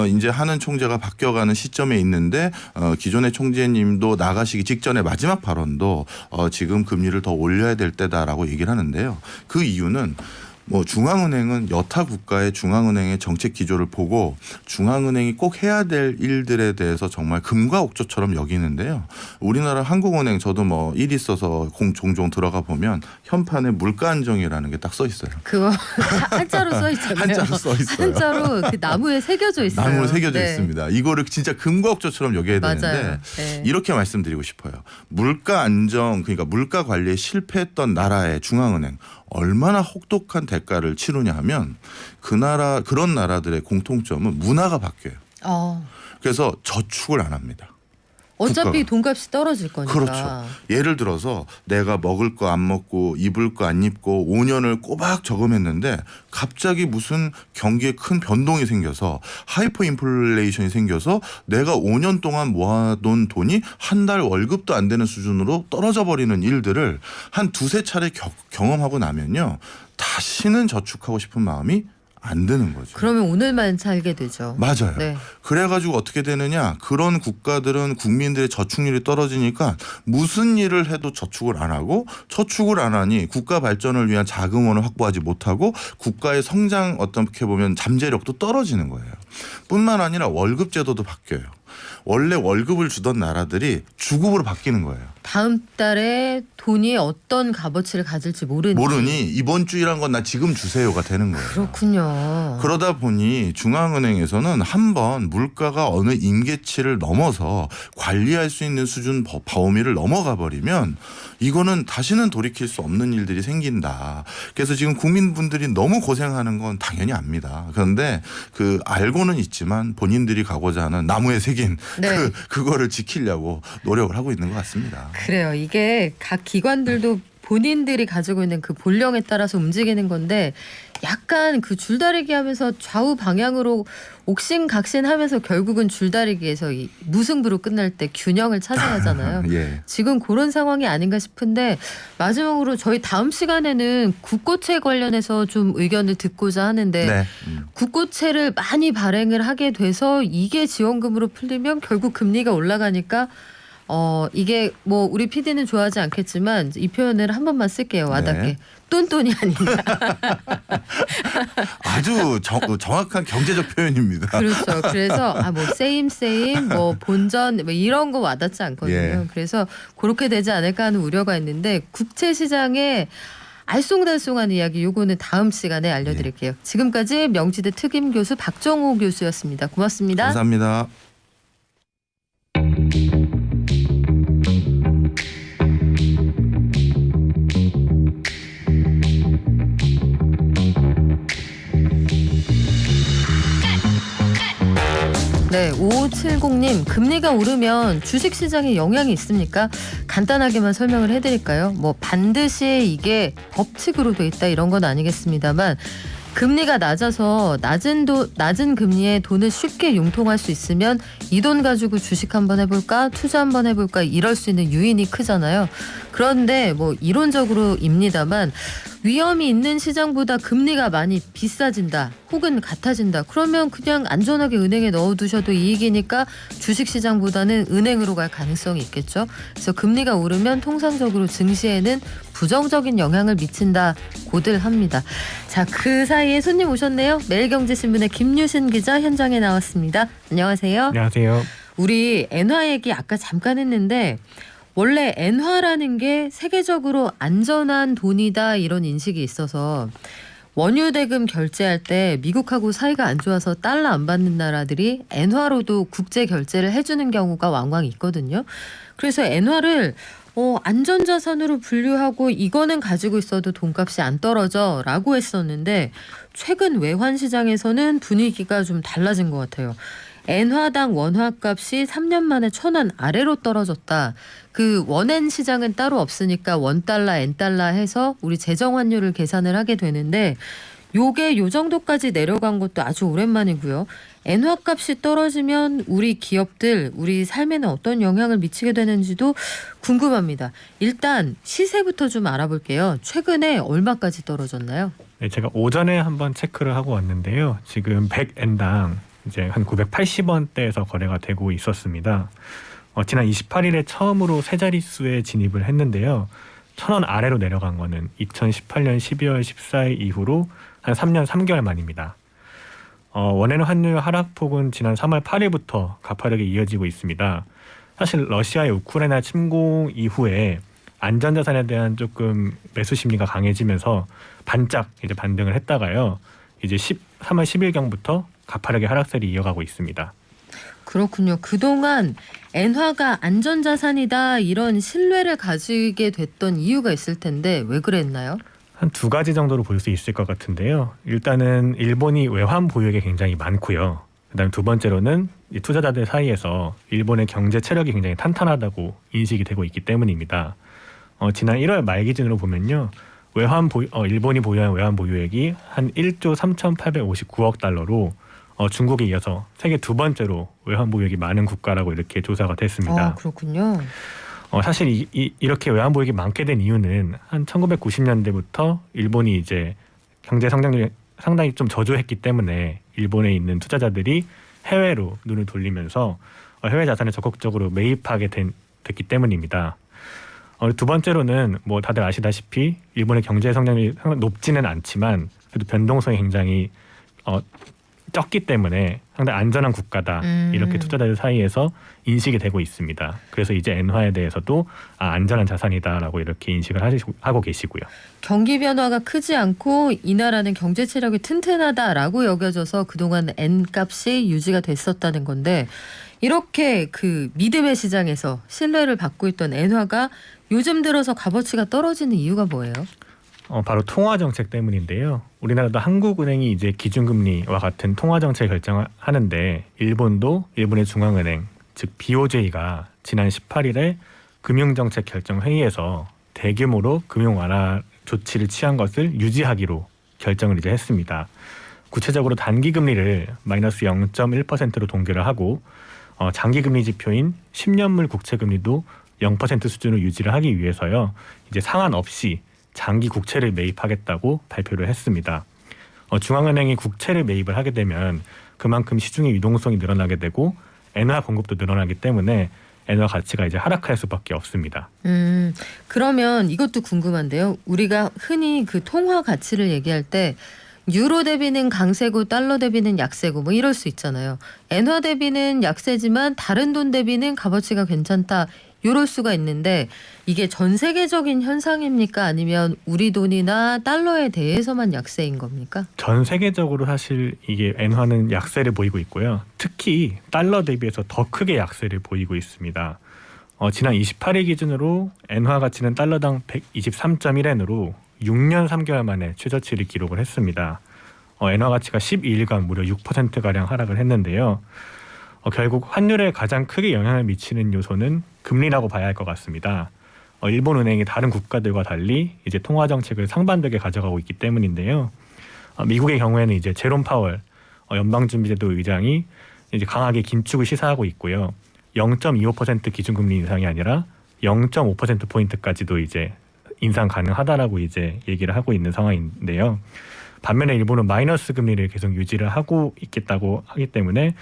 이제 한은 총재가 바뀌어가는 시점에 있는데 기존의 총재님도 나가시기 직전에 마지막 발언도 지금 금리를 더 올려야 될 때다라고 얘기를 하는데요. 그 이유는 뭐 중앙은행은 여타 국가의 중앙은행의 정책 기조를 보고 중앙은행이 꼭 해야 될 일들에 대해서 정말 금과 옥조처럼 여기는데요. 우리나라 한국은행 저도 뭐 일 있어서 종종 들어가 보면 현판에 물가 안정이라는 게 딱 써 있어요. 그거 한자로 써 있잖아요. 한자로 써 있어요. 한자로 그 나무에 새겨져 있어요. 나무로 새겨져 네. 있습니다. 이거를 진짜 금과 옥조처럼 여겨야 맞아요. 되는데 네. 이렇게 말씀드리고 싶어요. 물가 안정 그러니까 물가 관리에 실패했던 나라의 중앙은행 얼마나 혹독한 대가를 치르냐 하면 그런 나라들의 공통점은 문화가 바뀌어요. 그래서 저축을 안 합니다. 어차피 국가가. 돈값이 떨어질 거니까. 그렇죠. 예를 들어서 내가 먹을 거 안 먹고 입을 거 안 입고 5년을 꼬박 저금했는데 갑자기 무슨 경기에 큰 변동이 생겨서 하이퍼 인플레이션이 생겨서 내가 5년 동안 모아둔 돈이 한 달 월급도 안 되는 수준으로 떨어져 버리는 일들을 한 두세 차례 경험하고 나면요. 다시는 저축하고 싶은 마음이 안 드는 거죠. 그러면 오늘만 살게 되죠. 맞아요. 네. 그래가지고 어떻게 되느냐. 그런 국가들은 국민들의 저축률이 떨어지니까 무슨 일을 해도 저축을 안 하고 저축을 안 하니 국가 발전을 위한 자금원을 확보하지 못하고 국가의 성장 어떻게 보면 잠재력도 떨어지는 거예요. 뿐만 아니라 월급 제도도 바뀌어요. 원래 월급을 주던 나라들이 주급으로 바뀌는 거예요. 다음 달에 돈이 어떤 값어치를 가질지 모르니 이번 주일한 건 나 지금 주세요가 되는 거예요. 그렇군요. 그러다 보니 중앙은행에서는 한번 물가가 어느 임계치를 넘어서 관리할 수 있는 수준 범위를 넘어가 버리면 이거는 다시는 돌이킬 수 없는 일들이 생긴다. 그래서 지금 국민분들이 너무 고생하는 건 당연히 압니다. 그런데 그 알고는 있지만 본인들이 가고자 하는 나무에 새긴 네. 그거를 지키려고 노력을 하고 있는 것 같습니다. 그래요. 이게 각 기관들도 본인들이 가지고 있는 그 본령에 따라서 움직이는 건데 약간 그 줄다리기 하면서 좌우 방향으로 옥신각신하면서 결국은 줄다리기에서 이 무승부로 끝날 때 균형을 찾아가잖아요. 예. 지금 그런 상황이 아닌가 싶은데 마지막으로 저희 다음 시간에는 국고채 관련해서 좀 의견을 듣고자 하는데 네. 국고채를 많이 발행을 하게 돼서 이게 지원금으로 풀리면 결국 금리가 올라가니까 이게 뭐 우리 PD는 좋아하지 않겠지만 이 표현을 한 번만 쓸게요. 와닿게. 네. 똔똔이 아니냐. 아주 정확한 경제적 표현입니다. 그렇죠. 그래서 뭐 세임 뭐 본전 뭐 이런 거 와닿지 않거든요. 예. 그래서 그렇게 되지 않을까 하는 우려가 있는데 국채 시장에 알쏭달쏭한 이야기 요거는 다음 시간에 알려드릴게요. 지금까지 명지대 특임 교수 박정호 교수였습니다. 고맙습니다. 감사합니다. 네, 5570님 금리가 오르면 주식시장에 영향이 있습니까? 간단하게만 설명을 해드릴까요? 뭐 반드시 이게 법칙으로 돼 있다 이런 건 아니겠습니다만 금리가 낮아서 낮은 금리에 돈을 쉽게 융통할 수 있으면 이 돈 가지고 주식 한번 해볼까 투자 한번 해볼까 이럴 수 있는 유인이 크잖아요. 그런데 뭐 이론적으로입니다만 위험이 있는 시장보다 금리가 많이 비싸진다 혹은 같아진다 그러면 그냥 안전하게 은행에 넣어두셔도 이익이니까 주식시장보다는 은행으로 갈 가능성이 있겠죠. 그래서 금리가 오르면 통상적으로 증시에는 부정적인 영향을 미친다고들 합니다. 자, 그 사이에 손님 오셨네요. 매일경제신문의 김유신 기자 현장에 나왔습니다. 안녕하세요. 안녕하세요. 우리 엔화 얘기 아까 잠깐 했는데 원래 엔화라는 게 세계적으로 안전한 돈이다 이런 인식이 있어서 원유 대금 결제할 때 미국하고 사이가 안 좋아서 달러 안 받는 나라들이 엔화로도 국제 결제를 해주는 경우가 왕왕 있거든요. 그래서 엔화를 안전자산으로 분류하고 이거는 가지고 있어도 돈값이 안 떨어져 라고 했었는데 최근 외환시장에서는 분위기가 좀 달라진 것 같아요. 엔화당 원화값이 3년 만에 1,000원 아래로 떨어졌다. 그 원엔 시장은 따로 없으니까 원달러, 엔달러 해서 우리 재정 환율을 계산을 하게 되는데 요게 요 정도까지 내려간 것도 아주 오랜만이고요. 엔화값이 떨어지면 우리 기업들, 우리 삶에는 어떤 영향을 미치게 되는지도 궁금합니다. 일단 시세부터 좀 알아볼게요. 최근에 얼마까지 떨어졌나요? 네, 제가 오전에 한번 체크를 하고 왔는데요. 지금 100엔당 이제 한 980원대에서 거래가 되고 있었습니다. 지난 28일에 처음으로 세 자릿수에 진입을 했는데요. 1,000원 아래로 내려간 거는 2018년 12월 14일 이후로 한 3년 3개월 만입니다. 원화는 환율 하락폭은 지난 3월 8일부터 가파르게 이어지고 있습니다. 사실 러시아의 우크라이나 침공 이후에 안전자산에 대한 조금 매수 심리가 강해지면서 반짝 이제 반등을 했다가요. 이제 3월 10일경부터 가파르게 하락세를 이어가고 있습니다. 그렇군요. 그동안 엔화가 안전자산이다 이런 신뢰를 가지게 됐던 이유가 있을 텐데 왜 그랬나요? 한 두 가지 정도로 볼 수 있을 것 같은데요. 일단은 일본이 외환 보유액이 굉장히 많고요. 그다음에 두 번째로는 이 투자자들 사이에서 일본의 경제 체력이 굉장히 탄탄하다고 인식이 되고 있기 때문입니다. 지난 1월 말 기준으로 보면요. 일본이 보유한 외환 보유액이 한 1조 3,859억 달러로 중국에 이어서 세계 두 번째로 외환 보유액이 많은 국가라고 이렇게 조사가 됐습니다. 그렇군요. 사실 이렇게 외환 보유액이 많게 된 이유는 한 1990년대부터 일본이 이제 경제 성장률이 상당히 좀 저조했기 때문에 일본에 있는 투자자들이 해외로 눈을 돌리면서 해외 자산을 적극적으로 매입하게 됐기 때문입니다. 두 번째로는 뭐 다들 아시다시피 일본의 경제 성장률이 높지는 않지만 그래도 변동성이 굉장히 적기 때문에 상당히 안전한 국가다 이렇게 투자자들 사이에서 인식이 되고 있습니다. 그래서 이제 엔화에 대해서도 안전한 자산이다라고 이렇게 인식을 하고 계시고요. 경기 변화가 크지 않고 이 나라는 경제 체력이 튼튼하다라고 여겨져서 그동안 엔값이 유지가 됐었다는 건데 이렇게 그 믿음의 시장에서 신뢰를 받고 있던 엔화가 요즘 들어서 값어치가 떨어지는 이유가 뭐예요? 바로 통화 정책 때문인데요. 우리나라도 한국은행이 이제 기준금리와 같은 통화 정책 결정을 하는데 일본도 일본의 중앙은행 즉 BOJ가 지난 18일에 금융정책 결정 회의에서 대규모로 금융 완화 조치를 취한 것을 유지하기로 결정을 이제 했습니다. 구체적으로 단기 금리를 마이너스 0.1%로 동결을 하고 장기 금리 지표인 10년물 국채 금리도 0% 수준으로 유지를 하기 위해서요. 이제 상한 없이 장기 국채를 매입하겠다고 발표를 했습니다. 중앙은행이 국채를 매입을 하게 되면 그만큼 시중의 유동성이 늘어나게 되고 엔화 공급도 늘어나기 때문에 엔화 가치가 이제 하락할 수밖에 없습니다. 그러면 이것도 궁금한데요. 우리가 흔히 그 통화 가치를 얘기할 때 유로 대비는 강세고 달러 대비는 약세고 뭐 이럴 수 있잖아요. 엔화 대비는 약세지만 다른 돈 대비는 값어치가 괜찮다. 이럴 수가 있는데 이게 전 세계적인 현상입니까? 아니면 우리 돈이나 달러에 대해서만 약세인 겁니까? 전 세계적으로 사실 이게 엔화는 약세를 보이고 있고요. 특히 달러 대비해서 더 크게 약세를 보이고 있습니다. 지난 28일 기준으로 엔화 가치는 달러당 123.1엔으로 6년 3개월 만에 최저치를 기록을 했습니다. 엔화 가치가 12일간 무려 6%가량 하락을 했는데요. 결국 환율에 가장 크게 영향을 미치는 요소는 금리라고 봐야 할 것 같습니다. 일본 은행이 다른 국가들과 달리 이제 통화 정책을 상반되게 가져가고 있기 때문인데요. 미국의 경우에는 이제 제롬 파월 연방준비제도 의장이 이제 강하게 긴축을 시사하고 있고요. 0.25% 기준금리 인상이 아니라 0.5% 포인트까지도 이제 인상 가능하다라고 이제 얘기를 하고 있는 상황인데요. 반면에 일본은 마이너스 금리를 계속 유지를 하고 있겠다고 하기 때문에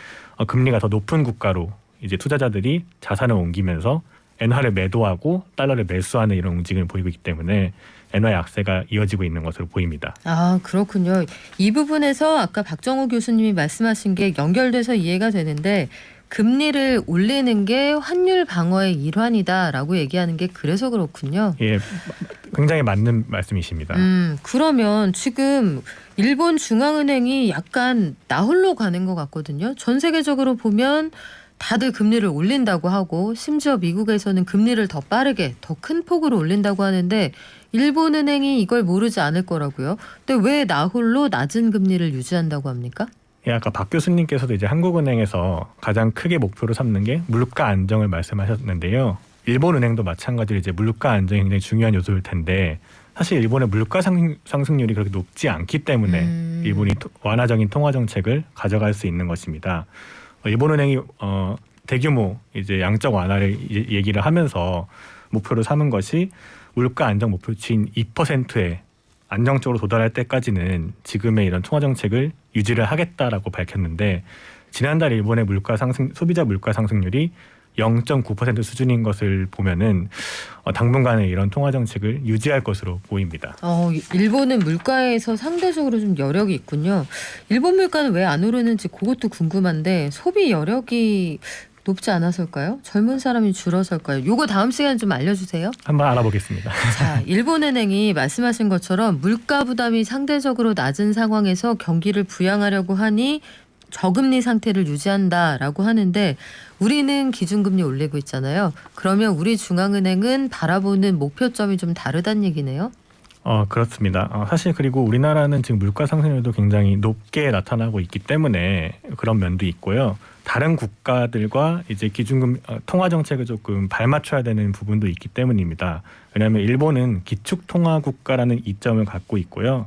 금리가 더 높은 국가로 이제 투자자들이 자산을 옮기면서 엔화를 매도하고 달러를 매수하는 이런 움직임을 보이고 있기 때문에 엔화 약세가 이어지고 있는 것으로 보입니다. 그렇군요. 이 부분에서 아까 박정호 교수님이 말씀하신 게 연결돼서 이해가 되는데 금리를 올리는 게 환율 방어의 일환이다라고 얘기하는 게 그래서 그렇군요. 예, 굉장히 맞는 말씀이십니다. 그러면 지금 일본 중앙은행이 약간 나홀로 가는 것 같거든요. 전 세계적으로 보면 다들 금리를 올린다고 하고 심지어 미국에서는 금리를 더 빠르게 더 큰 폭으로 올린다고 하는데 일본은행이 이걸 모르지 않을 거라고요. 근데 왜 나홀로 낮은 금리를 유지한다고 합니까? 예, 아까 박 교수님께서도 이제 한국은행에서 가장 크게 목표로 삼는 게 물가 안정을 말씀하셨는데요. 일본은행도 마찬가지로 이제 물가 안정이 굉장히 중요한 요소일 텐데 사실 일본의 물가 상승률이 그렇게 높지 않기 때문에 일본이 완화적인 통화 정책을 가져갈 수 있는 것입니다. 일본은행이 대규모 이제 양적 완화를 얘기를 하면서 목표로 삼은 것이 물가 안정 목표치인 2%에 안정적으로 도달할 때까지는 지금의 이런 통화 정책을 유지를 하겠다라고 밝혔는데 지난달 일본의 소비자 물가 상승률이 0.9% 수준인 것을 보면은 당분간은 이런 통화 정책을 유지할 것으로 보입니다. 일본은 물가에서 상대적으로 좀 여력이 있군요. 일본 물가는 왜 안 오르는지 그것도 궁금한데 소비 여력이 높지 않아서일까요? 젊은 사람이 줄어서일까요? 요거 다음 시간에 좀 알려주세요. 한번 알아보겠습니다. 자, 일본은행이 말씀하신 것처럼 물가 부담이 상대적으로 낮은 상황에서 경기를 부양하려고 하니 저금리 상태를 유지한다라고 하는데 우리는 기준금리 올리고 있잖아요. 그러면 우리 중앙은행은 바라보는 목표점이 좀 다르다는 얘기네요. 그렇습니다. 사실 그리고 우리나라는 지금 물가 상승률도 굉장히 높게 나타나고 있기 때문에 그런 면도 있고요. 다른 국가들과 이제 기준금 통화 정책을 조금 발맞춰야 되는 부분도 있기 때문입니다. 왜냐하면 일본은 기축 통화 국가라는 이점을 갖고 있고요.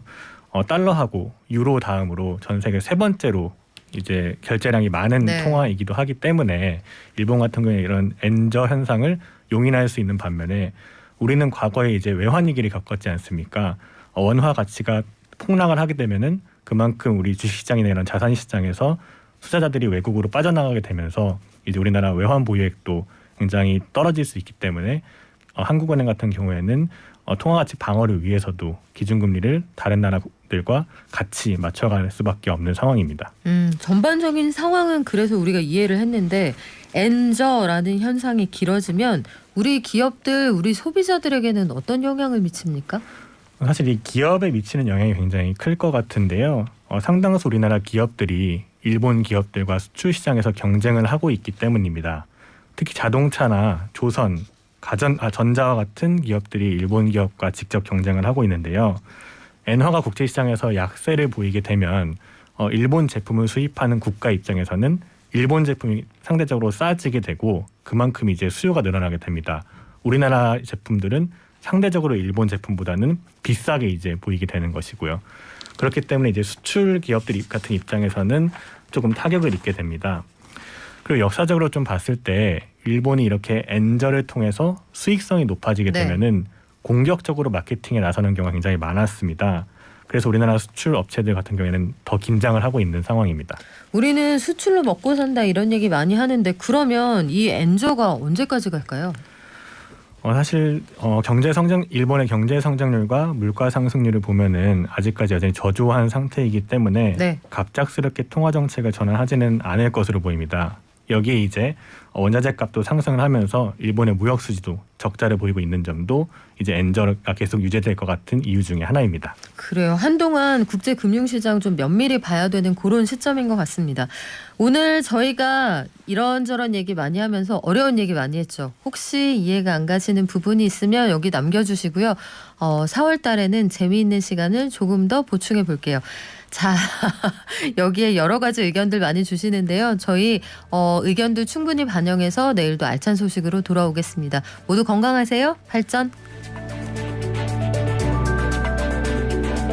달러하고 유로 다음으로 전 세계 세 번째로 이제 결제량이 많은 네. 통화이기도 하기 때문에 일본 같은 경우에 이런 엔저 현상을 용인할 수 있는 반면에 우리는 과거에 이제 외환 위기를 겪었지 않습니까? 원화 가치가 폭락을 하게 되면은 그만큼 우리 주식시장이나 이런 자산 시장에서 투자자들이 외국으로 빠져나가게 되면서 이제 우리나라 외환 보유액도 굉장히 떨어질 수 있기 때문에 한국은행 같은 경우에는 통화 가치 방어를 위해서도 기준금리를 다른 나라들과 같이 맞춰갈 수밖에 없는 상황입니다. 전반적인 상황은 그래서 우리가 이해를 했는데 엔저라는 현상이 길어지면 우리 기업들, 우리 소비자들에게는 어떤 영향을 미칩니까? 사실 이 기업에 미치는 영향이 굉장히 클 것 같은데요. 상당수 우리나라 기업들이 일본 기업들과 수출 시장에서 경쟁을 하고 있기 때문입니다. 특히 자동차나 조선, 전자와 같은 기업들이 일본 기업과 직접 경쟁을 하고 있는데요. 엔화가 국제 시장에서 약세를 보이게 되면 일본 제품을 수입하는 국가 입장에서는 일본 제품이 상대적으로 싸지게 되고 그만큼 이제 수요가 늘어나게 됩니다. 우리나라 제품들은 상대적으로 일본 제품보다는 비싸게 이제 보이게 되는 것이고요. 그렇기 때문에 이제 수출 기업들 같은 입장에서는 조금 타격을 입게 됩니다. 그리고 역사적으로 좀 봤을 때 일본이 이렇게 엔저를 통해서 수익성이 높아지게 네. 되면은 공격적으로 마케팅에 나서는 경우가 굉장히 많았습니다. 그래서 우리나라 수출 업체들 같은 경우에는 더 긴장을 하고 있는 상황입니다. 우리는 수출로 먹고 산다 이런 얘기 많이 하는데 그러면 이 엔저가 언제까지 갈까요? 사실 일본의 경제 성장률과 물가 상승률을 보면은 아직까지 여전히 저조한 상태이기 때문에 네. 갑작스럽게 통화 정책을 전환하지는 않을 것으로 보입니다. 여기에 이제 원자재 값도 상승을 하면서 일본의 무역 수지도 적자를 보이고 있는 점도 이제 엔저가 계속 유지될 것 같은 이유 중에 하나입니다. 그래요. 한동안 국제 금융시장 좀 면밀히 봐야 되는 그런 시점인 것 같습니다. 오늘 저희가 이런저런 얘기 많이 하면서 어려운 얘기 많이 했죠. 혹시 이해가 안 가시는 부분이 있으면 여기 남겨주시고요. 4월 달에는 재미있는 시간을 조금 더 보충해 볼게요. 자, 여기에 여러 가지 의견들 많이 주시는데요. 저희 의견도 충분히 반영해서 내일도 알찬 소식으로 돌아오겠습니다. 모두 건강하세요. 발전.